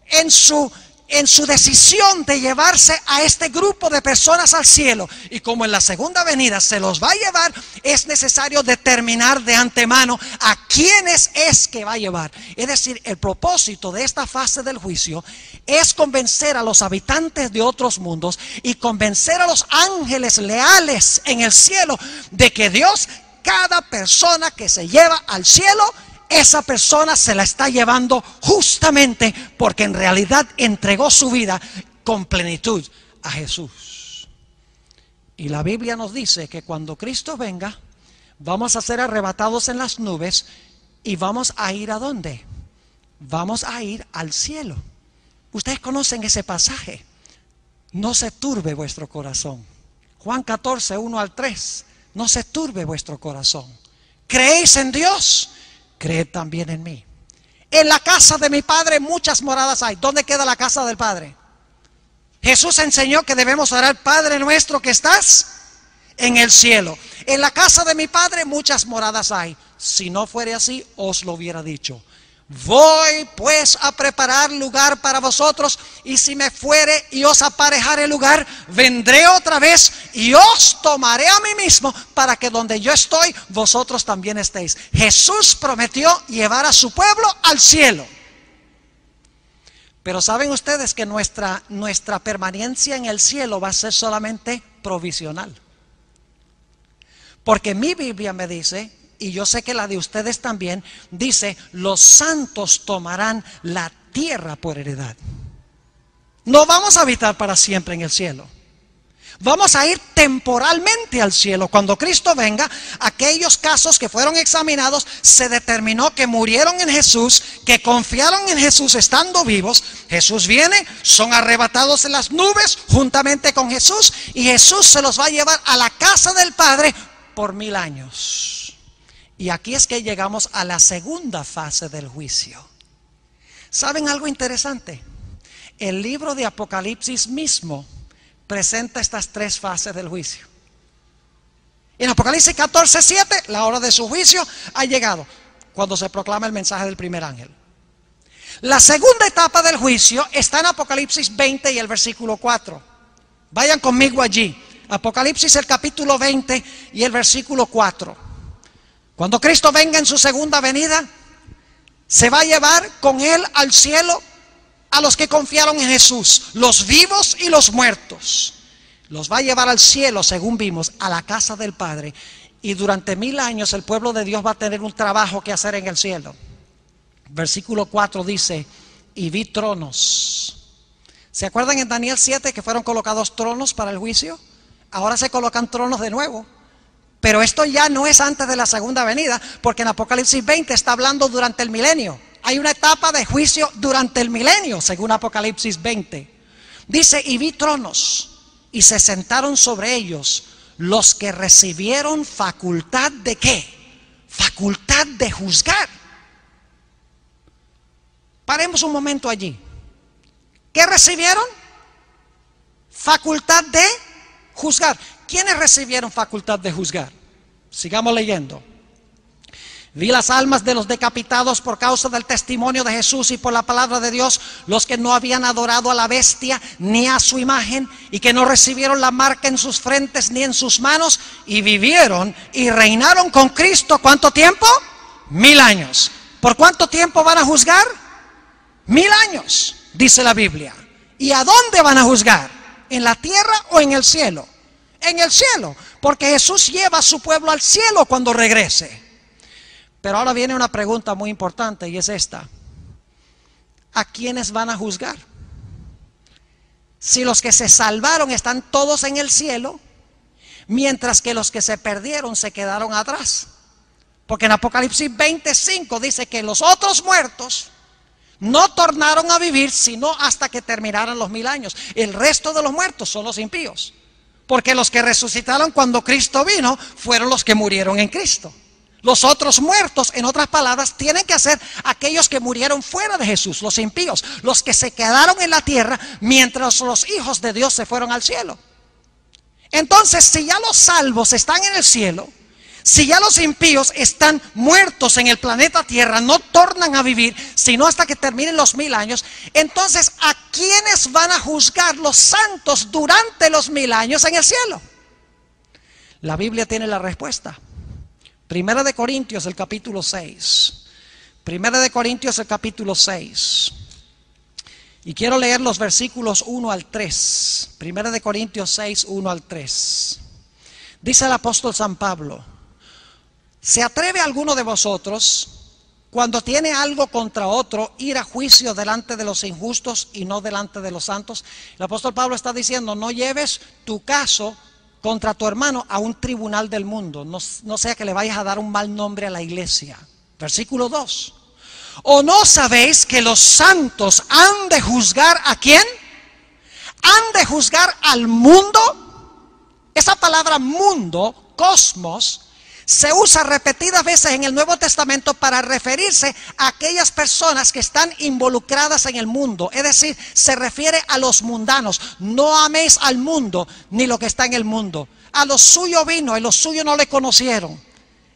en su decisión de llevarse a este grupo de personas al cielo. Y como en la segunda venida se los va a llevar, es necesario determinar de antemano a quiénes es que va a llevar. Es decir, el propósito de esta fase del juicio es convencer a los habitantes de otros mundos y convencer a los ángeles leales en el cielo de que Dios, cada persona que se lleva al cielo, esa persona se la está llevando justamente porque en realidad entregó su vida con plenitud a Jesús. Y la Biblia nos dice que cuando Cristo venga, vamos a ser arrebatados en las nubes y vamos a ir ¿a dónde? Vamos a ir al cielo. Ustedes conocen ese pasaje. No se turbe vuestro corazón. Juan 14, 1 al 3. No se turbe vuestro corazón. ¿Creéis en Dios? Creed también en mí. En la casa de mi Padre muchas moradas hay. ¿Dónde queda la casa del Padre? Jesús enseñó que debemos orar, Padre nuestro que estás en el cielo. En la casa de mi Padre muchas moradas hay. Si no fuere así, os lo hubiera dicho. Voy pues a preparar lugar para vosotros, y si me fuere y os aparejare lugar, vendré otra vez y os tomaré a mí mismo, para que donde yo estoy, vosotros también estéis. Jesús prometió llevar a su pueblo al cielo. Pero saben ustedes que nuestra permanencia en el cielo va a ser solamente provisional. Porque mi Biblia me dice, y yo sé que la de ustedes también, dice, los santos tomarán la tierra por heredad. No vamos a habitar para siempre en el cielo. Vamos a ir temporalmente al cielo. Cuando Cristo venga, aquellos casos que fueron examinados, se determinó que murieron en Jesús, que confiaron en Jesús estando vivos. Jesús viene, son arrebatados en las nubes juntamente con Jesús, y Jesús se los va a llevar a la casa del Padre por 1000 años. Y aquí es que llegamos a la segunda fase del juicio. ¿Saben algo interesante? El libro de Apocalipsis mismo presenta estas 3 fases del juicio. En Apocalipsis 14:7, la hora de su juicio ha llegado, cuando se proclama el mensaje del primer ángel. La segunda etapa del juicio está en Apocalipsis 20 y el versículo 4. Vayan conmigo allí. Apocalipsis el capítulo 20 y el versículo 4. Cuando Cristo venga en su segunda venida, se va a llevar con él al cielo a los que confiaron en Jesús, los vivos y los muertos. Los va a llevar al cielo, según vimos, a la casa del Padre. Y durante 1000 años el pueblo de Dios va a tener un trabajo que hacer en el cielo. Versículo 4 dice: y vi tronos. ¿Se acuerdan en Daniel 7 que fueron colocados tronos para el juicio? Ahora se colocan tronos de nuevo. Pero esto ya no es antes de la segunda venida, porque en Apocalipsis 20 está hablando durante el milenio. Hay una etapa de juicio durante el milenio, según Apocalipsis 20. Dice: y vi tronos, y se sentaron sobre ellos los que recibieron facultad de ¿qué? Facultad de juzgar. Paremos un momento allí. ¿Qué recibieron? Facultad de juzgar. ¿Quiénes recibieron facultad de juzgar? Sigamos leyendo. Vi las almas de los decapitados por causa del testimonio de Jesús y por la palabra de Dios, los que no habían adorado a la bestia ni a su imagen, y que no recibieron la marca en sus frentes ni en sus manos, y vivieron y reinaron con Cristo. ¿Cuánto tiempo? 1000 años. ¿Por cuánto tiempo van a juzgar? 1000 años, dice la Biblia. ¿Y a dónde van a juzgar? ¿En la tierra o en el cielo? En el cielo, porque Jesús lleva a su pueblo al cielo cuando regrese. Pero ahora viene una pregunta muy importante, y es esta: ¿a quiénes van a juzgar? Si los que se salvaron están todos en el cielo, mientras que los que se perdieron se quedaron atrás. Porque en Apocalipsis 25 dice que los otros muertos no tornaron a vivir sino hasta que terminaran los 1000 años. El resto de los muertos son los impíos, porque los que resucitaron cuando Cristo vino fueron los que murieron en Cristo. Los otros muertos, en otras palabras, tienen que ser aquellos que murieron fuera de Jesús, los impíos, los que se quedaron en la tierra mientras los hijos de Dios se fueron al cielo. Entonces, si ya los salvos están en el cielo, si ya los impíos están muertos en el planeta Tierra, no tornan a vivir sino hasta que terminen los 1000 años, entonces, ¿a quiénes van a juzgar los santos durante los 1000 años en el cielo? La Biblia tiene la respuesta. Primera de Corintios, el capítulo 6. Primera de Corintios, el capítulo 6. Y quiero leer los versículos 1 al 3. Primera de Corintios 6, 1 al 3. Dice el apóstol San Pablo: ¿se atreve alguno de vosotros, cuando tiene algo contra otro, ir a juicio delante de los injustos y no delante de los santos? El apóstol Pablo está diciendo: no lleves tu caso contra tu hermano a un tribunal del mundo, no sea que le vayas a dar un mal nombre a la iglesia. Versículo 2. ¿O no sabéis que los santos han de juzgar a quién? ¿Han de juzgar al mundo? Esa palabra mundo, cosmos, se usa repetidas veces en el Nuevo Testamento para referirse a aquellas personas que están involucradas en el mundo. Es decir, se refiere a los mundanos. No améis al mundo ni lo que está en el mundo. A lo suyo vino y los suyos no le conocieron.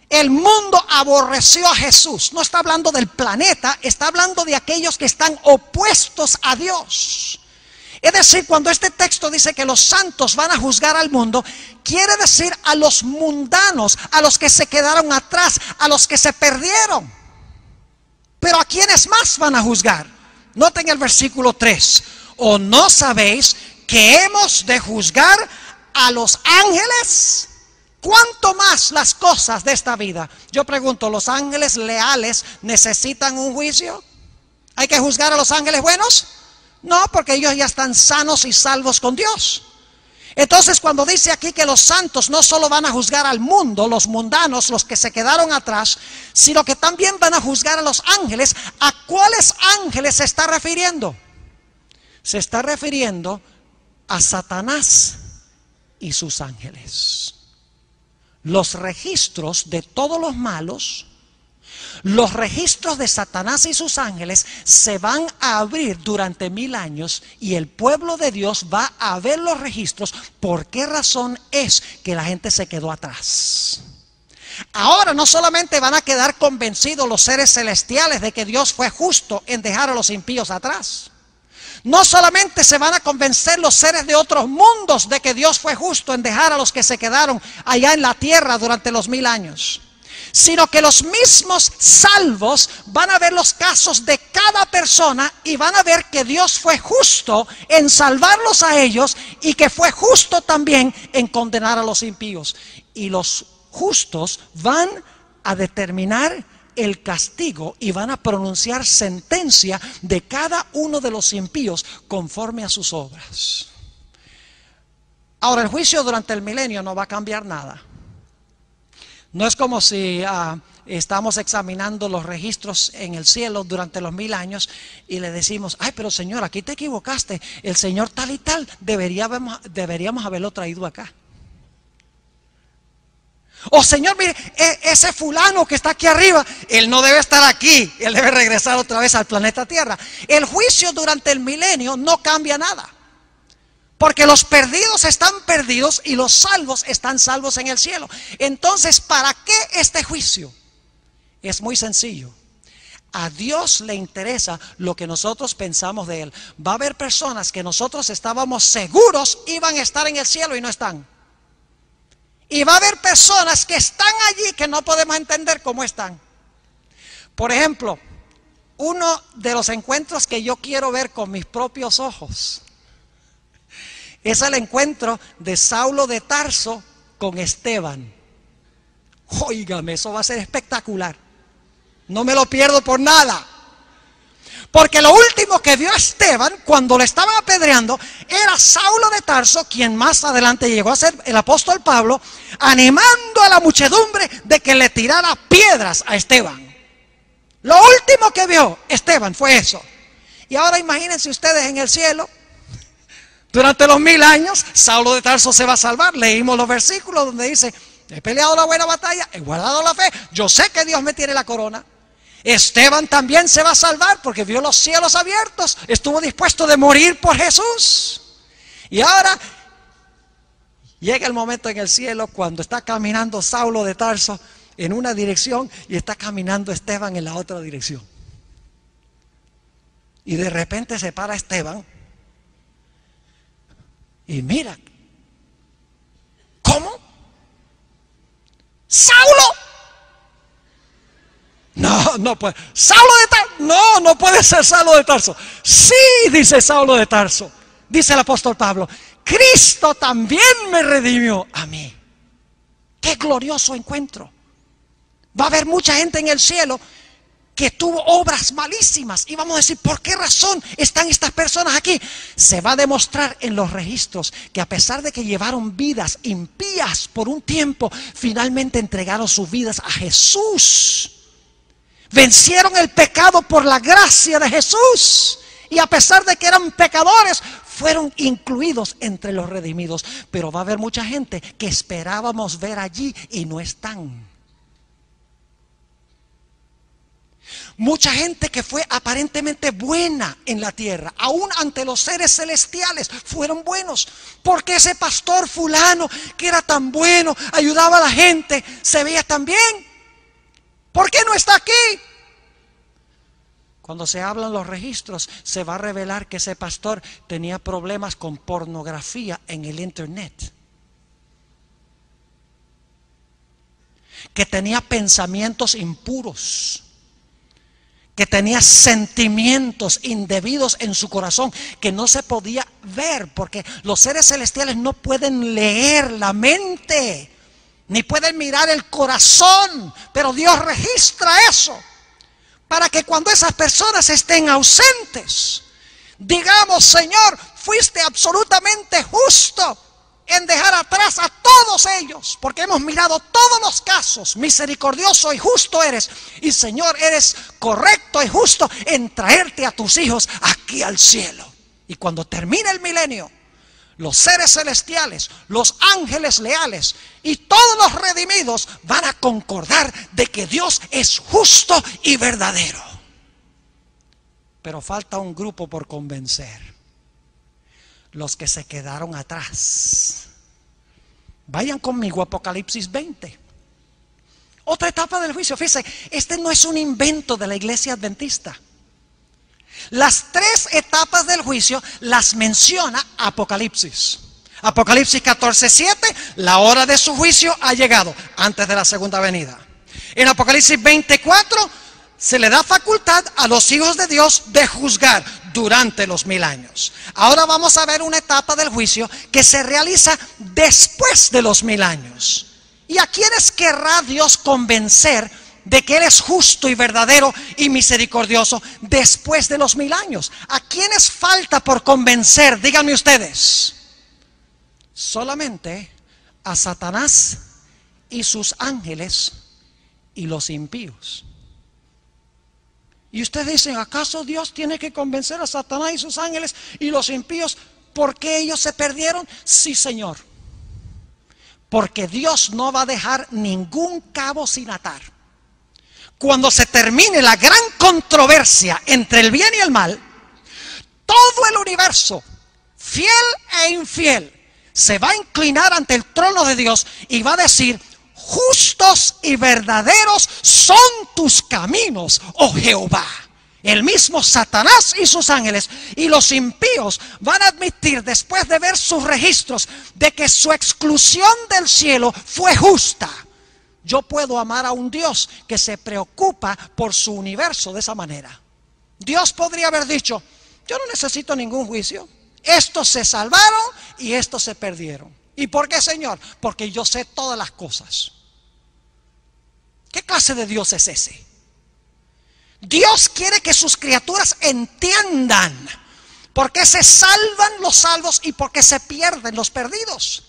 El mundo aborreció a Jesús. No está hablando del planeta, está hablando de aquellos que están opuestos a Dios. Es decir, cuando este texto dice que los santos van a juzgar al mundo, quiere decir a los mundanos, a los que se quedaron atrás, a los que se perdieron. Pero ¿a quiénes más van a juzgar? Noten el versículo 3. ¿O no sabéis que hemos de juzgar a los ángeles? ¿Cuánto más las cosas de esta vida? Yo pregunto, ¿los ángeles leales necesitan un juicio? ¿Hay que juzgar a los ángeles buenos? No, porque ellos ya están sanos y salvos con Dios. Entonces, cuando dice aquí que los santos no solo van a juzgar al mundo, los mundanos, los que se quedaron atrás, sino que también van a juzgar a los ángeles, ¿a cuáles ángeles se está refiriendo? Se está refiriendo a Satanás y sus ángeles. Los registros de todos los malos, los registros de Satanás y sus ángeles se van a abrir durante 1000 años y el pueblo de Dios va a ver los registros. ¿Por qué razón es que la gente se quedó atrás? Ahora no solamente van a quedar convencidos los seres celestiales de que Dios fue justo en dejar a los impíos atrás. No solamente se van a convencer los seres de otros mundos de que Dios fue justo en dejar a los que se quedaron allá en la tierra durante los 1000 años, sino que los mismos salvos van a ver los casos de cada persona y van a ver que Dios fue justo en salvarlos a ellos y que fue justo también en condenar a los impíos. Y los justos van a determinar el castigo y van a pronunciar sentencia de cada uno de los impíos conforme a sus obras. Ahora, el juicio durante el milenio no va a cambiar nada. No es como si estamos examinando los registros en el cielo durante los 1000 años y le decimos: ay, pero Señor, aquí te equivocaste, el Señor tal y tal deberíamos haberlo traído acá. Oh Señor, mire, ese fulano que está aquí arriba, él no debe estar aquí, él debe regresar otra vez al planeta Tierra. El juicio durante el milenio no cambia nada, porque los perdidos están perdidos y los salvos están salvos en el cielo. Entonces, ¿para qué este juicio? Es muy sencillo. A Dios le interesa lo que nosotros pensamos de Él. Va a haber personas que nosotros estábamos seguros iban a estar en el cielo y no están. Y va a haber personas que están allí que no podemos entender cómo están. Por ejemplo, uno de los encuentros que yo quiero ver con mis propios ojos es el encuentro de Saulo de Tarso con Esteban. Óigame, eso va a ser espectacular. No me lo pierdo por nada. Porque lo último que vio Esteban cuando le estaban apedreando era Saulo de Tarso, quien más adelante llegó a ser el apóstol Pablo, animando a la muchedumbre de que le tirara piedras a Esteban. Lo último que vio Esteban fue eso. Y ahora imagínense ustedes en el cielo, durante los 1000 años, Saulo de Tarso se va a salvar. Leímos los versículos donde dice: he peleado la buena batalla, he guardado la fe, yo sé que Dios me tiene la corona. Esteban también se va a salvar porque vio los cielos abiertos, estuvo dispuesto de morir por Jesús. Y ahora llega el momento en el cielo cuando está caminando Saulo de Tarso en una dirección y está caminando Esteban en la otra dirección. Y de repente se para Esteban y mira, ¿cómo? ¡Saulo! No puede. ¿Saulo de Tarso? No puede ser Saulo de Tarso. Sí, dice Saulo de Tarso. Dice el apóstol Pablo: Cristo también me redimió a mí. ¡Qué glorioso encuentro! Va a haber mucha gente en el cielo que tuvo obras malísimas y vamos a decir: ¿por qué razón están estas personas aquí? Se va a demostrar en los registros que a pesar de que llevaron vidas impías por un tiempo, finalmente entregaron sus vidas a Jesús. Vencieron el pecado por la gracia de Jesús. Y a pesar de que eran pecadores, fueron incluidos entre los redimidos. Pero va a haber mucha gente que esperábamos ver allí y no están. Mucha gente que fue aparentemente buena en la tierra, aún ante los seres celestiales, fueron buenos. Porque ese pastor fulano que era tan bueno, ayudaba a la gente, se veía tan bien. ¿Por qué no está aquí? Cuando se hablan los registros, se va a revelar que ese pastor tenía problemas con pornografía en el internet. Que tenía pensamientos impuros. Que tenía sentimientos indebidos en su corazón que no se podía ver, porque los seres celestiales no pueden leer la mente, ni pueden mirar el corazón, pero Dios registra eso para que cuando esas personas estén ausentes, digamos: Señor, fuiste absolutamente justo en dejar atrás a todos ellos, porque hemos mirado todos los casos. Misericordioso y justo eres, y Señor, eres correcto y justo en traerte a tus hijos aquí al cielo. Y cuando termine el milenio, los seres celestiales, los ángeles leales y todos los redimidos van a concordar de que Dios es justo y verdadero. Pero falta un grupo por convencer: los que se quedaron atrás. Vayan conmigo a Apocalipsis 20. Otra etapa del juicio. Fíjense, este no es un invento de la iglesia adventista. Las tres etapas del juicio las menciona Apocalipsis. Apocalipsis 14:7, la hora de su juicio ha llegado, antes de la segunda venida. En Apocalipsis 24, se le da facultad a los hijos de Dios de juzgar durante los 1000 años. Ahora vamos a ver una etapa del juicio que se realiza después de los 1000 años. ¿Y a quiénes querrá Dios convencer de que Él es justo y verdadero y misericordioso después de los 1000 años? ¿A quiénes falta por convencer? Díganme ustedes. Solamente a Satanás y sus ángeles y los impíos. Y ustedes dicen, ¿acaso Dios tiene que convencer a Satanás y sus ángeles y los impíos porque ellos se perdieron? Sí, Señor. Porque Dios no va a dejar ningún cabo sin atar. Cuando se termine la gran controversia entre el bien y el mal, todo el universo, fiel e infiel, se va a inclinar ante el trono de Dios y va a decir: justos y verdaderos son tus caminos, oh Jehová. El mismo Satanás y sus ángeles y los impíos van a admitir, después de ver sus registros, de que su exclusión del cielo fue justa. Yo puedo amar a un Dios que se preocupa por su universo de esa manera. Dios podría haber dicho: yo no necesito ningún juicio. Estos se salvaron y estos se perdieron. ¿Y por qué, Señor? Porque yo sé todas las cosas. ¿Qué clase de Dios es ese? Dios quiere que sus criaturas entiendan por qué se salvan los salvos y por qué se pierden los perdidos.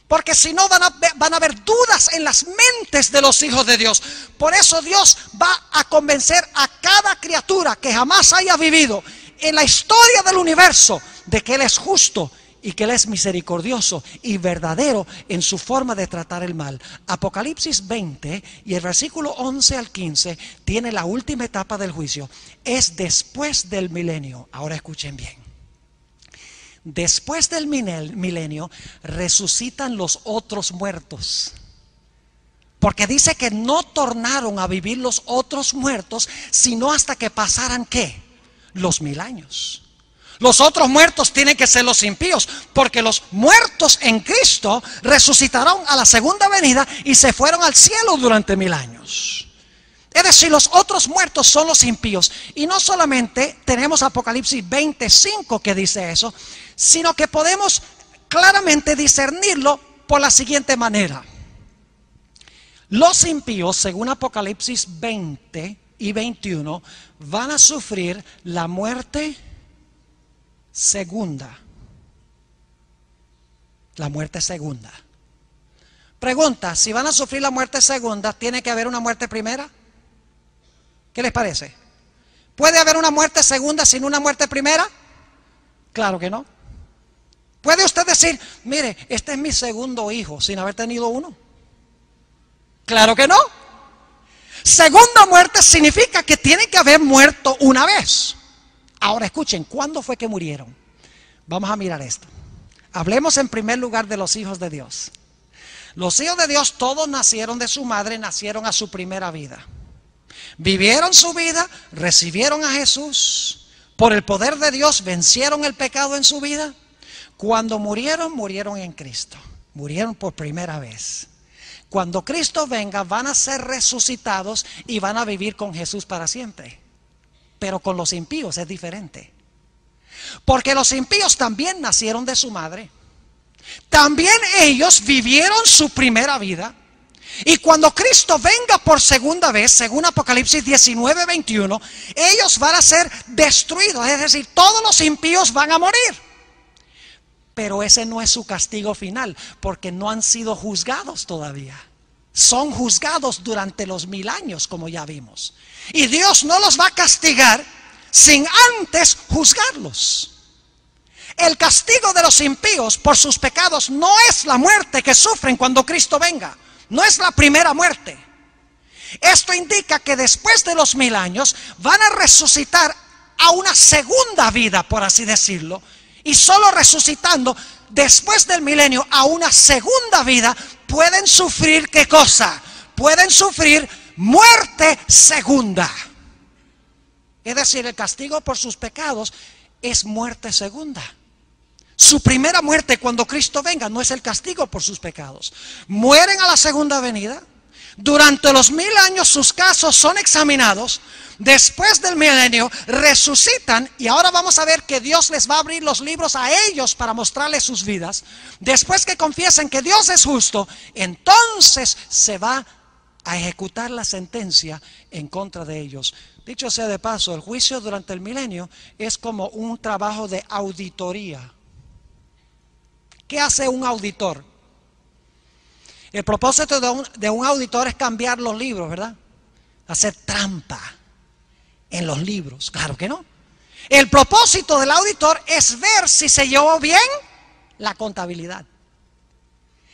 Porque si no van a haber dudas en las mentes de los hijos de Dios. Por eso Dios va a convencer a cada criatura que jamás haya vivido en la historia del universo de que Él es justo y que Él es misericordioso y verdadero en su forma de tratar el mal. Apocalipsis 20 y el versículo 11 al 15 tiene la última etapa del juicio. Es después del milenio. Ahora escuchen bien. Después del milenio resucitan los otros muertos. Porque dice que no tornaron a vivir los otros muertos sino hasta que pasaran ¿qué? Los 1000 años. Los otros muertos tienen que ser los impíos, porque los muertos en Cristo resucitaron a la segunda venida y se fueron al cielo durante 1000 años. Es decir, los otros muertos son los impíos. Y no solamente tenemos Apocalipsis 25 que dice eso, sino que podemos claramente discernirlo por la siguiente manera. Los impíos, según Apocalipsis 20 y 21, van a sufrir la muerte segunda. La muerte segunda. Pregunta: si van a sufrir la muerte segunda, ¿tiene que haber una muerte primera? ¿Qué les parece? ¿Puede haber una muerte segunda sin una muerte primera? Claro que no. ¿Puede usted decir: mire, este es mi segundo hijo, sin haber tenido uno? Claro que no. Segunda muerte significa que tiene que haber muerto una vez. Ahora escuchen, ¿cuándo fue que murieron? Vamos a mirar esto. Hablemos en primer lugar de los hijos de Dios. Los hijos de Dios todos nacieron de su madre, nacieron a su primera vida. Vivieron su vida, recibieron a Jesús, por el poder de Dios vencieron el pecado en su vida. Cuando murieron, murieron en Cristo. Murieron por primera vez. Cuando Cristo venga, van a ser resucitados y van a vivir con Jesús para siempre. Pero con los impíos es diferente. Porque los impíos también nacieron de su madre. También ellos vivieron su primera vida. Y cuando Cristo venga por segunda vez, según Apocalipsis 19, 21, ellos van a ser destruidos. Es decir, todos los impíos van a morir. Pero ese no es su castigo final, porque no han sido juzgados todavía. Son juzgados durante los 1000 años, como ya vimos. Y Dios no los va a castigar sin antes juzgarlos. El castigo de los impíos por sus pecados no es la muerte que sufren cuando Cristo venga. No es la primera muerte. Esto indica que después de los 1000 años van a resucitar a una segunda vida, por así decirlo. Y solo resucitando después del milenio a una segunda vida pueden sufrir, ¿qué cosa? Pueden sufrir muerte segunda. Es decir, el castigo por sus pecados es muerte segunda. Su primera muerte cuando Cristo venga no es el castigo por sus pecados. Mueren a la segunda venida. Durante los 1000 años sus casos son examinados. Después del milenio resucitan, y ahora vamos a ver que Dios les va a abrir los libros a ellos para mostrarles sus vidas. Después que confiesen que Dios es justo, entonces se va a ejecutar la sentencia en contra de ellos. Dicho sea de paso, el juicio durante el milenio es como un trabajo de auditoría. ¿Qué hace un auditor? El propósito de un auditor es cambiar los libros, ¿verdad? Hacer trampa en los libros. Claro que no. El propósito del auditor es ver si se llevó bien la contabilidad.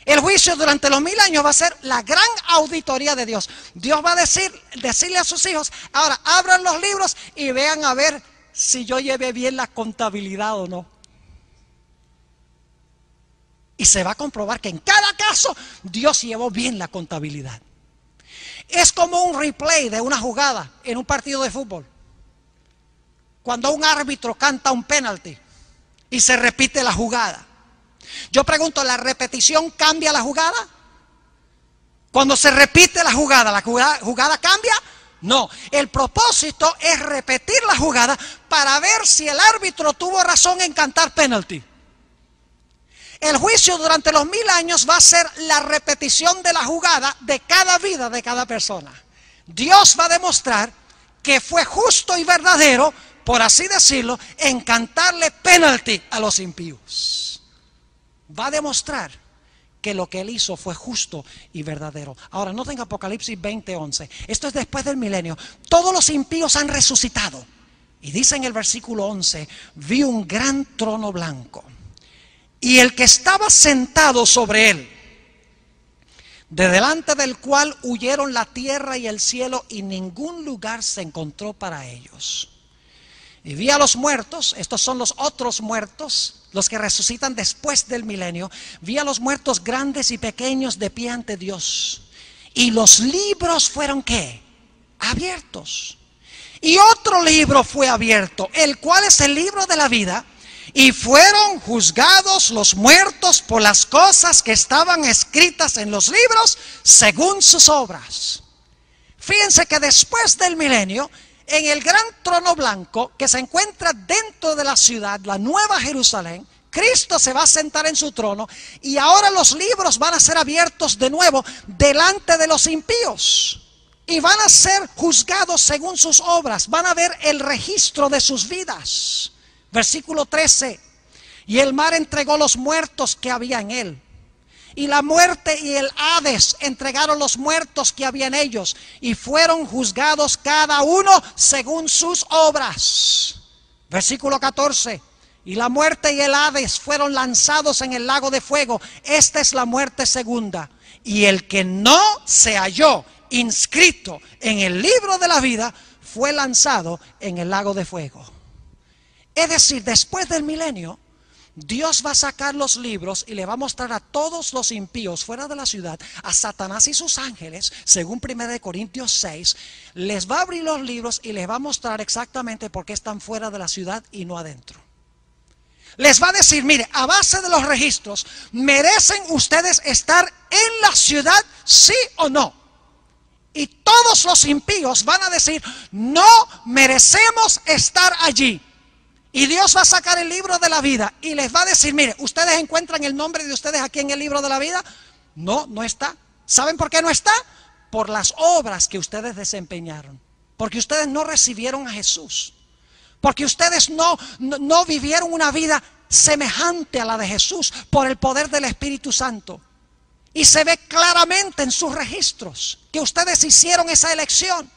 El juicio durante los 1000 años va a ser la gran auditoría de Dios. Dios va a decirle a sus hijos: ahora abran los libros y vean a ver si yo llevé bien la contabilidad o no. Y se va a comprobar que en cada caso Dios llevó bien la contabilidad. Es como un replay de una jugada en un partido de fútbol. Cuando un árbitro canta un penalti y se repite la jugada. Yo pregunto, ¿la repetición cambia la jugada? Cuando se repite la jugada cambia. No, el propósito es repetir la jugada para ver si el árbitro tuvo razón en cantar penalti. El juicio durante los 1000 años va a ser la repetición de la jugada de cada vida de cada persona. Dios va a demostrar que fue justo y verdadero, por así decirlo, en cantarle penalti a los impíos. Va a demostrar que lo que él hizo fue justo y verdadero. Ahora, noten Apocalipsis 20:11. Esto es después del milenio. Todos los impíos han resucitado. Y dice en el versículo 11: vi un gran trono blanco, y el que estaba sentado sobre él, de delante del cual huyeron la tierra y el cielo, y ningún lugar se encontró para ellos. Y vi a los muertos, estos son los otros muertos, los que resucitan después del milenio. Vi a los muertos grandes y pequeños de pie ante Dios. Y los libros fueron, ¿qué? Abiertos. Y otro libro fue abierto, el cual es el libro de la vida. Y fueron juzgados los muertos por las cosas que estaban escritas en los libros según sus obras. Fíjense que después del milenio, en el gran trono blanco que se encuentra dentro de la ciudad, la Nueva Jerusalén, Cristo se va a sentar en su trono, y ahora los libros van a ser abiertos de nuevo delante de los impíos. Y van a ser juzgados según sus obras, van a ver el registro de sus vidas. Versículo 13: y el mar entregó los muertos que había en él, y la muerte y el Hades entregaron los muertos que había en ellos, y fueron juzgados cada uno según sus obras. Versículo 14: y la muerte y el Hades fueron lanzados en el lago de fuego. Esta es la muerte segunda. Y el que no se halló inscrito en el libro de la vida fue lanzado en el lago de fuego. Es decir, después del milenio, Dios va a sacar los libros y le va a mostrar a todos los impíos fuera de la ciudad, a Satanás y sus ángeles, según 1 Corintios 6, les va a abrir los libros y les va a mostrar exactamente por qué están fuera de la ciudad y no adentro. Les va a decir: mire, a base de los registros, ¿merecen ustedes estar en la ciudad, sí o no? Y todos los impíos van a decir: no merecemos estar allí. Y Dios va a sacar el libro de la vida y les va a decir: mire, ¿ustedes encuentran el nombre de ustedes aquí en el libro de la vida? No, no está. ¿Saben por qué no está? Por las obras que ustedes desempeñaron. Porque ustedes no recibieron a Jesús. Porque ustedes no vivieron una vida semejante a la de Jesús por el poder del Espíritu Santo. Y se ve claramente en sus registros que ustedes hicieron esa elección.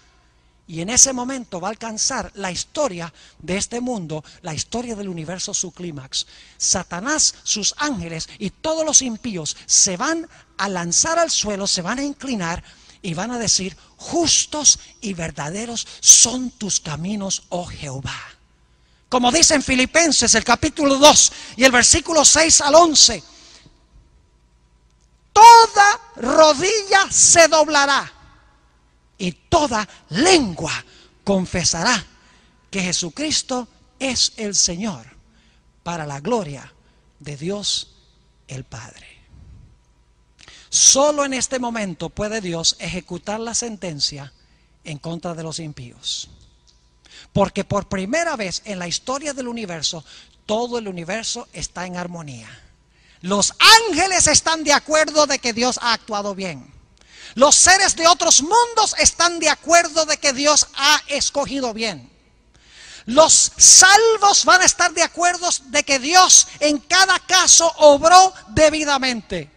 Y en ese momento va a alcanzar la historia de este mundo, la historia del universo, su clímax. Satanás, sus ángeles y todos los impíos se van a lanzar al suelo, se van a inclinar y van a decir: justos y verdaderos son tus caminos, oh Jehová. Como dice en Filipenses el capítulo 2 y el versículo 6 al 11. Toda rodilla se doblará y toda lengua confesará que Jesucristo es el Señor, para la gloria de Dios el Padre. Solo en este momento puede Dios ejecutar la sentencia en contra de los impíos. Porque por primera vez en la historia del universo, todo el universo está en armonía. Los ángeles están de acuerdo de que Dios ha actuado bien. Los seres de otros mundos están de acuerdo de que Dios ha escogido bien. Los salvos van a estar de acuerdo de que Dios en cada caso obró debidamente.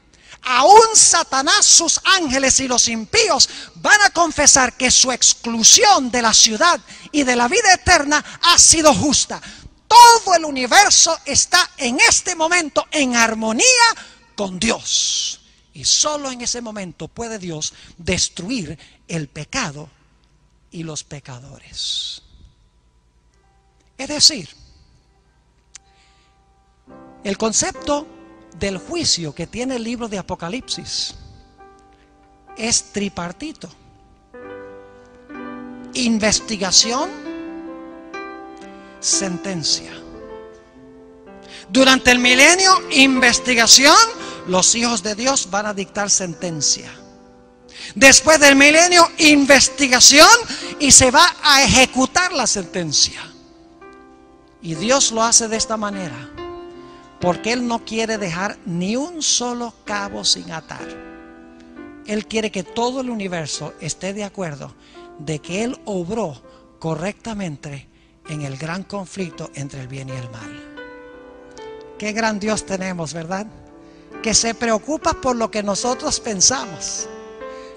Aún Satanás, sus ángeles y los impíos van a confesar que su exclusión de la ciudad y de la vida eterna ha sido justa. Todo el universo está en este momento en armonía con Dios. Y solo en ese momento puede Dios destruir el pecado y los pecadores. Es decir, el concepto del juicio que tiene el libro de Apocalipsis es tripartito: investigación, sentencia. Durante el milenio, investigación, los hijos de Dios van a dictar sentencia. Después del milenio, investigación, y se va a ejecutar la sentencia. Y Dios lo hace de esta manera porque Él no quiere dejar ni un solo cabo sin atar. Él quiere que todo el universo esté de acuerdo de que Él obró correctamente en el gran conflicto entre el bien y el mal. Qué gran Dios tenemos, ¿verdad? Que se preocupa por lo que nosotros pensamos.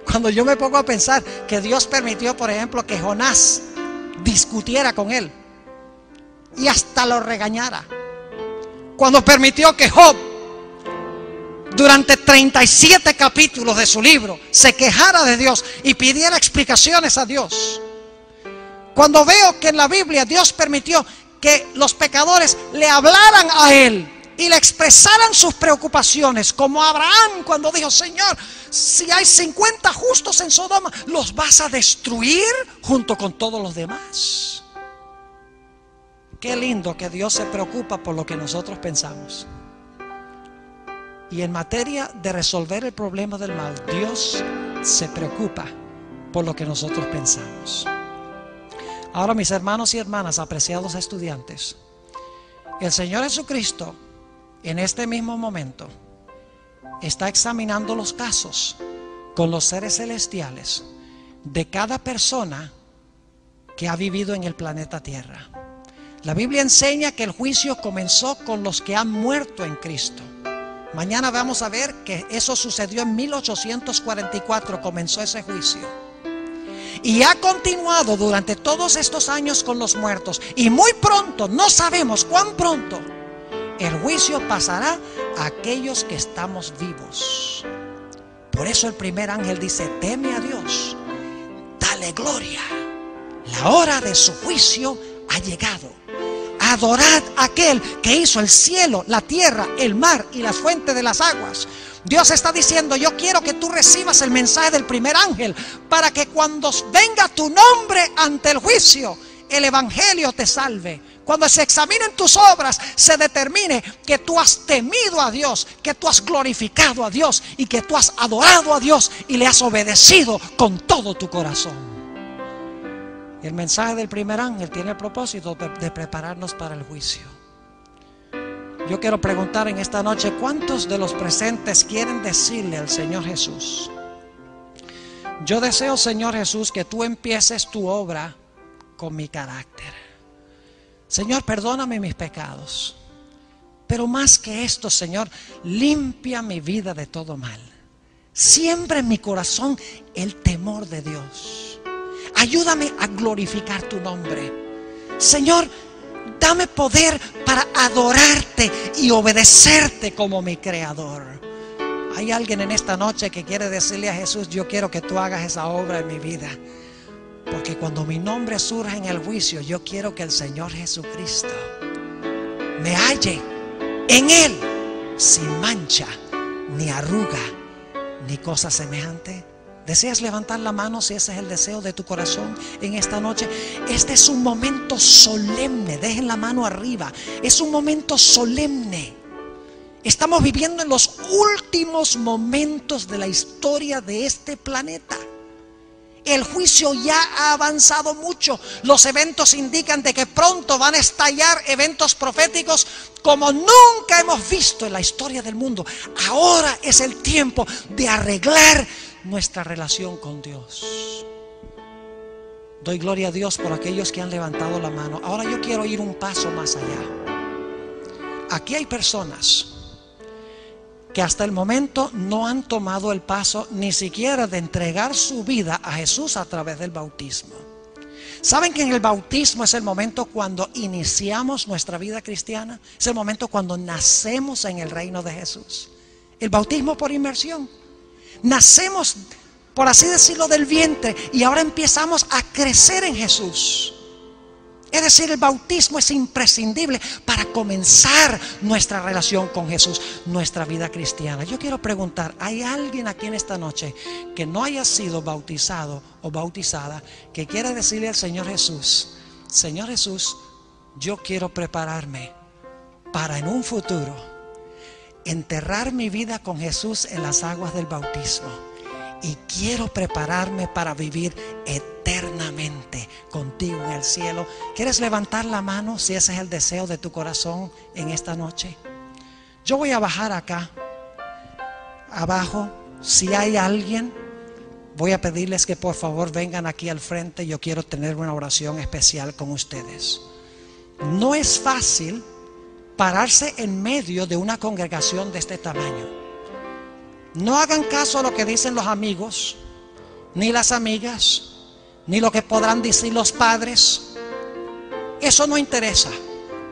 Cuando yo me pongo a pensar que Dios permitió, por ejemplo, que Jonás discutiera con él y hasta lo regañara. Cuando permitió que Job, durante 37 capítulos de su libro, se quejara de Dios y pidiera explicaciones a Dios. Cuando veo que en la Biblia Dios permitió que los pecadores le hablaran a Él y le expresaran sus preocupaciones, como Abraham cuando dijo: Señor, si hay 50 justos en Sodoma, ¿los vas a destruir junto con todos los demás? Qué lindo que Dios se preocupa por lo que nosotros pensamos. Y en materia de resolver el problema del mal, Dios se preocupa por lo que nosotros pensamos. Ahora, mis hermanos y hermanas, apreciados estudiantes, el Señor Jesucristo en este mismo momento está examinando los casos con los seres celestiales de cada persona que ha vivido en el planeta Tierra. La Biblia enseña que el juicio comenzó con los que han muerto en Cristo. Mañana vamos a ver que eso sucedió en 1844, comenzó ese juicio. Y ha continuado durante todos estos años con los muertos. Y muy pronto, no sabemos cuán pronto, el juicio pasará a aquellos que estamos vivos. Por eso el primer ángel dice: teme a Dios, dale gloria, la hora de su juicio ha llegado. Adorad a aquel que hizo el cielo, la tierra, el mar y las fuentes de las aguas. Dios está diciendo: yo quiero que tú recibas el mensaje del primer ángel, para que cuando venga tu nombre ante el juicio, el evangelio te salve. Cuando se examinen tus obras, se determine que tú has temido a Dios, que tú has glorificado a Dios y que tú has adorado a Dios y le has obedecido con todo tu corazón. El mensaje del primer ángel tiene el propósito de prepararnos para el juicio. Yo quiero preguntar en esta noche: ¿cuántos de los presentes quieren decirle al Señor Jesús: yo deseo, Señor Jesús, que tú empieces tu obra con mi carácter? Señor, perdóname mis pecados. Pero más que esto, Señor, limpia mi vida de todo mal. Siembra en mi corazón el temor de Dios. Ayúdame a glorificar tu nombre. Señor, dame poder para adorarte y obedecerte como mi creador. Hay alguien en esta noche que quiere decirle a Jesús: yo quiero que tú hagas esa obra en mi vida, porque cuando mi nombre surja en el juicio, yo quiero que el Señor Jesucristo me halle en Él sin mancha, ni arruga, ni cosa semejante. ¿Deseas levantar la mano si ese es el deseo de tu corazón en esta noche? Este es un momento solemne. Dejen la mano arriba. Es un momento solemne. Estamos viviendo en los últimos momentos de la historia de este planeta. El juicio ya ha avanzado mucho. Los eventos indican de que pronto van a estallar eventos proféticos como nunca hemos visto en la historia del mundo. Ahora es el tiempo de arreglar nuestra relación con Dios. Doy gloria a Dios por aquellos que han levantado la mano. Ahora yo quiero ir un paso más allá. Aquí hay personas que hasta el momento no han tomado el paso ni siquiera de entregar su vida a Jesús a través del bautismo. ¿Saben que en el bautismo es el momento cuando iniciamos nuestra vida cristiana? Es el momento cuando nacemos en el reino de Jesús. El bautismo por inmersión. Nacemos, por así decirlo, del vientre, y ahora empezamos a crecer en Jesús. Es decir, el bautismo es imprescindible para comenzar nuestra relación con Jesús, nuestra vida cristiana. Yo quiero preguntar: ¿hay alguien aquí en esta noche que no haya sido bautizado o bautizada, que quiera decirle al Señor Jesús: Señor Jesús, yo quiero prepararme para en un futuro enterrar mi vida con Jesús en las aguas del bautismo, y quiero prepararme para vivir eternamente contigo en el cielo? ¿Quieres levantar la mano si ese es el deseo de tu corazón en esta noche? Yo voy a bajar acá abajo. Si hay alguien, voy a pedirles que por favor vengan aquí al frente. Yo quiero tener una oración especial con ustedes. No es fácil pararse en medio de una congregación de este tamaño. No hagan caso a lo que dicen los amigos, ni las amigas, ni lo que podrán decir los padres. Eso no interesa,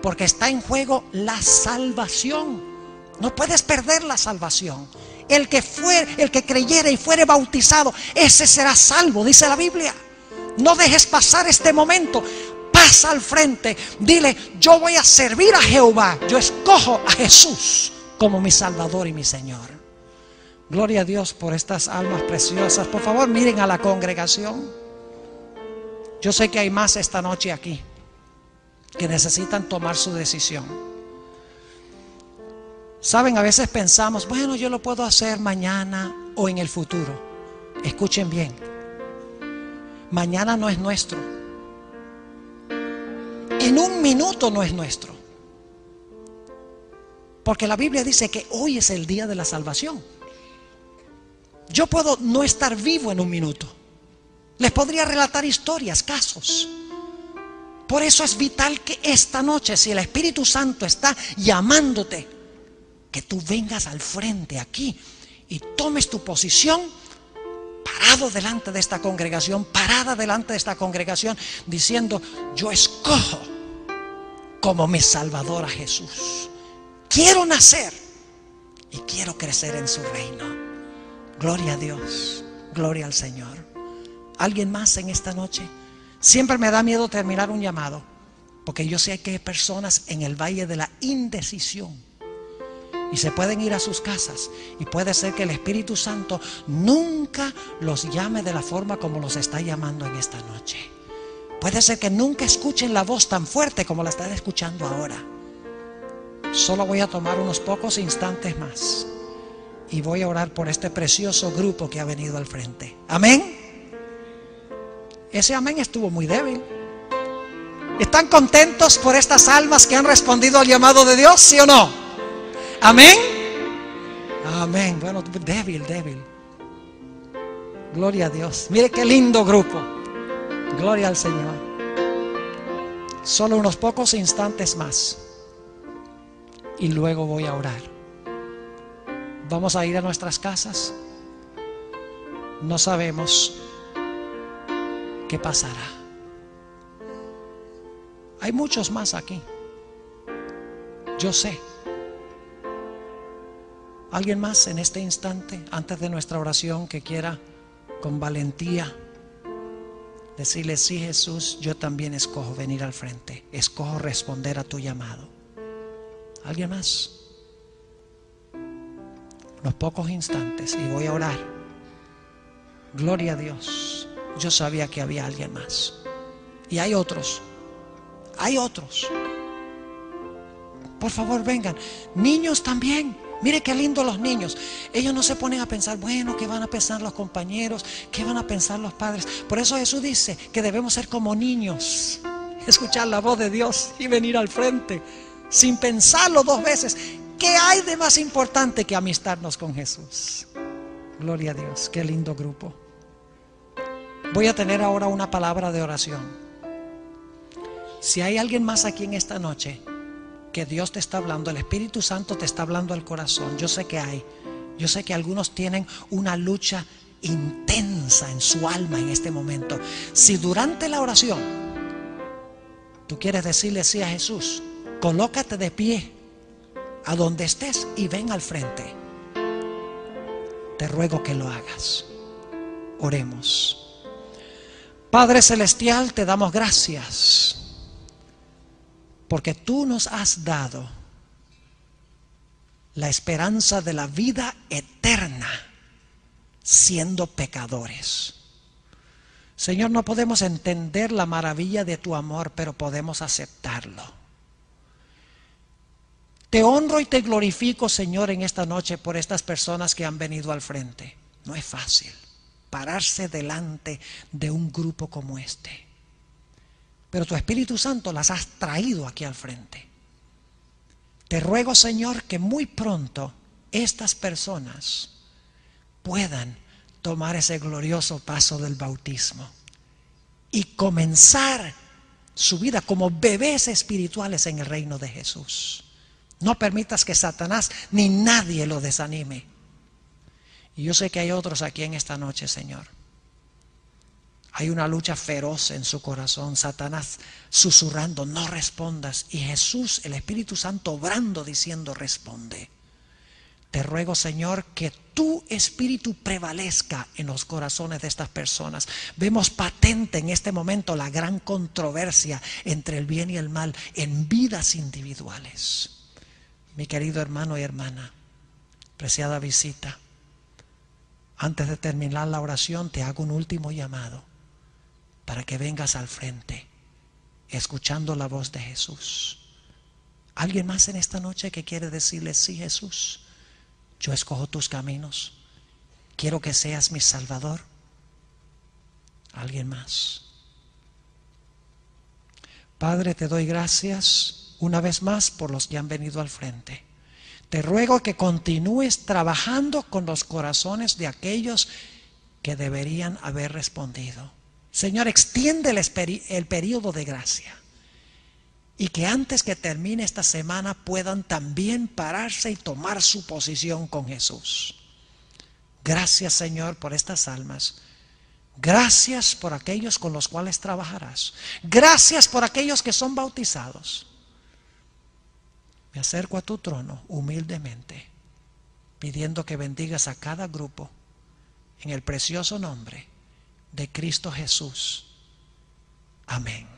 porque está en juego la salvación. No puedes perder la salvación. El que creyere y fuere bautizado, ese será salvo, dice la Biblia. No dejes pasar este momento. Pasa al frente, dile: yo voy a servir a Jehová. Yo escojo a Jesús como mi Salvador y mi Señor. Gloria a Dios por estas almas preciosas. Por favor, miren a la congregación. Yo sé que hay más esta noche aquí que necesitan tomar su decisión. Saben, a veces pensamos: bueno, yo lo puedo hacer mañana o en el futuro. Escuchen bien: mañana no es nuestro. En un minuto no es nuestro. Porque la Biblia dice que hoy es el día de la salvación. Yo puedo no estar vivo en un minuto. Les podría relatar historias, casos. Por eso es vital que esta noche, si el Espíritu Santo está llamándote, que tú vengas al frente aquí y tomes tu posición parado delante de esta congregación, parada delante de esta congregación, diciendo: yo escojo como mi Salvador a Jesús. Quiero nacer y quiero crecer en su reino. Gloria a Dios, gloria al Señor. ¿Alguien más en esta noche? Siempre me da miedo terminar un llamado, porque yo sé que hay personas en el valle de la indecisión y se pueden ir a sus casas, y puede ser que el Espíritu Santo nunca los llame de la forma como los está llamando en esta noche. Puede ser que nunca escuchen la voz tan fuerte como la están escuchando ahora. Solo voy a tomar unos pocos instantes más y voy a orar por este precioso grupo que ha venido al frente. Amén. Ese amén estuvo muy débil. ¿Están contentos por estas almas que han respondido al llamado de Dios? ¿Sí o no? Amén. Amén. Bueno, débil. Gloria a Dios. Mire qué lindo grupo. Gloria al Señor. Solo unos pocos instantes más y luego voy a orar. Vamos a ir a nuestras casas. No sabemos qué pasará. Hay muchos más aquí. Yo sé. ¿Alguien más en este instante, antes de nuestra oración, que quiera con valentía decirle: sí, Jesús, yo también escojo venir al frente, escojo responder a tu llamado? ¿Alguien más? Unos pocos instantes y voy a orar. Gloria a Dios. Yo sabía que había alguien más. Y hay otros. Hay otros. Por favor, vengan. Niños también. Mire qué lindo los niños. Ellos no se ponen a pensar, bueno, ¿qué van a pensar los compañeros? ¿Qué van a pensar los padres? Por eso Jesús dice que debemos ser como niños. Escuchar la voz de Dios y venir al frente sin pensarlo dos veces. ¿Qué hay de más importante que amistarnos con Jesús? Gloria a Dios, qué lindo grupo. Voy a tener ahora una palabra de oración. Si hay alguien más aquí en esta noche que Dios te está hablando, el Espíritu Santo te está hablando al corazón, yo sé que hay. Yo sé que algunos tienen una lucha intensa en su alma en este momento. Si durante la oración tú quieres decirle sí a Jesús, colócate de pie a donde estés y ven al frente. Te ruego que lo hagas. Oremos. Padre celestial, te damos gracias porque tú nos has dado la esperanza de la vida eterna siendo pecadores. Señor, no podemos entender la maravilla de tu amor, pero podemos aceptarlo. Te honro y te glorifico, Señor, en esta noche por estas personas que han venido al frente. No es fácil pararse delante de un grupo como este, pero tu Espíritu Santo las has traído aquí al frente. Te ruego, Señor, que muy pronto estas personas puedan tomar ese glorioso paso del bautismo y comenzar su vida como bebés espirituales en el reino de Jesús. No permitas que Satanás ni nadie lo desanime. Y yo sé que hay otros aquí en esta noche, Señor. Hay una lucha feroz en su corazón. Satanás susurrando, no respondas. Y Jesús, el Espíritu Santo, obrando, diciendo, responde. Te ruego, Señor, que tu Espíritu prevalezca en los corazones de estas personas. Vemos patente en este momento la gran controversia entre el bien y el mal en vidas individuales. Mi querido hermano y hermana, preciada visita, antes de terminar la oración te hago un último llamado para que vengas al frente, escuchando la voz de Jesús. ¿Alguien más en esta noche que quiere decirle, sí, Jesús, yo escojo tus caminos, quiero que seas mi Salvador? ¿Alguien más? Padre, te doy gracias una vez más por los que han venido al frente. Te ruego que continúes trabajando con los corazones de aquellos que deberían haber respondido. Señor, extiende el periodo de gracia y que antes que termine esta semana puedan también pararse y tomar su posición con Jesús. Gracias, Señor, por estas almas. Gracias por aquellos con los cuales trabajarás. Gracias por aquellos que son bautizados. Me acerco a tu trono humildemente, pidiendo que bendigas a cada grupo en el precioso nombre de Cristo Jesús. Amén.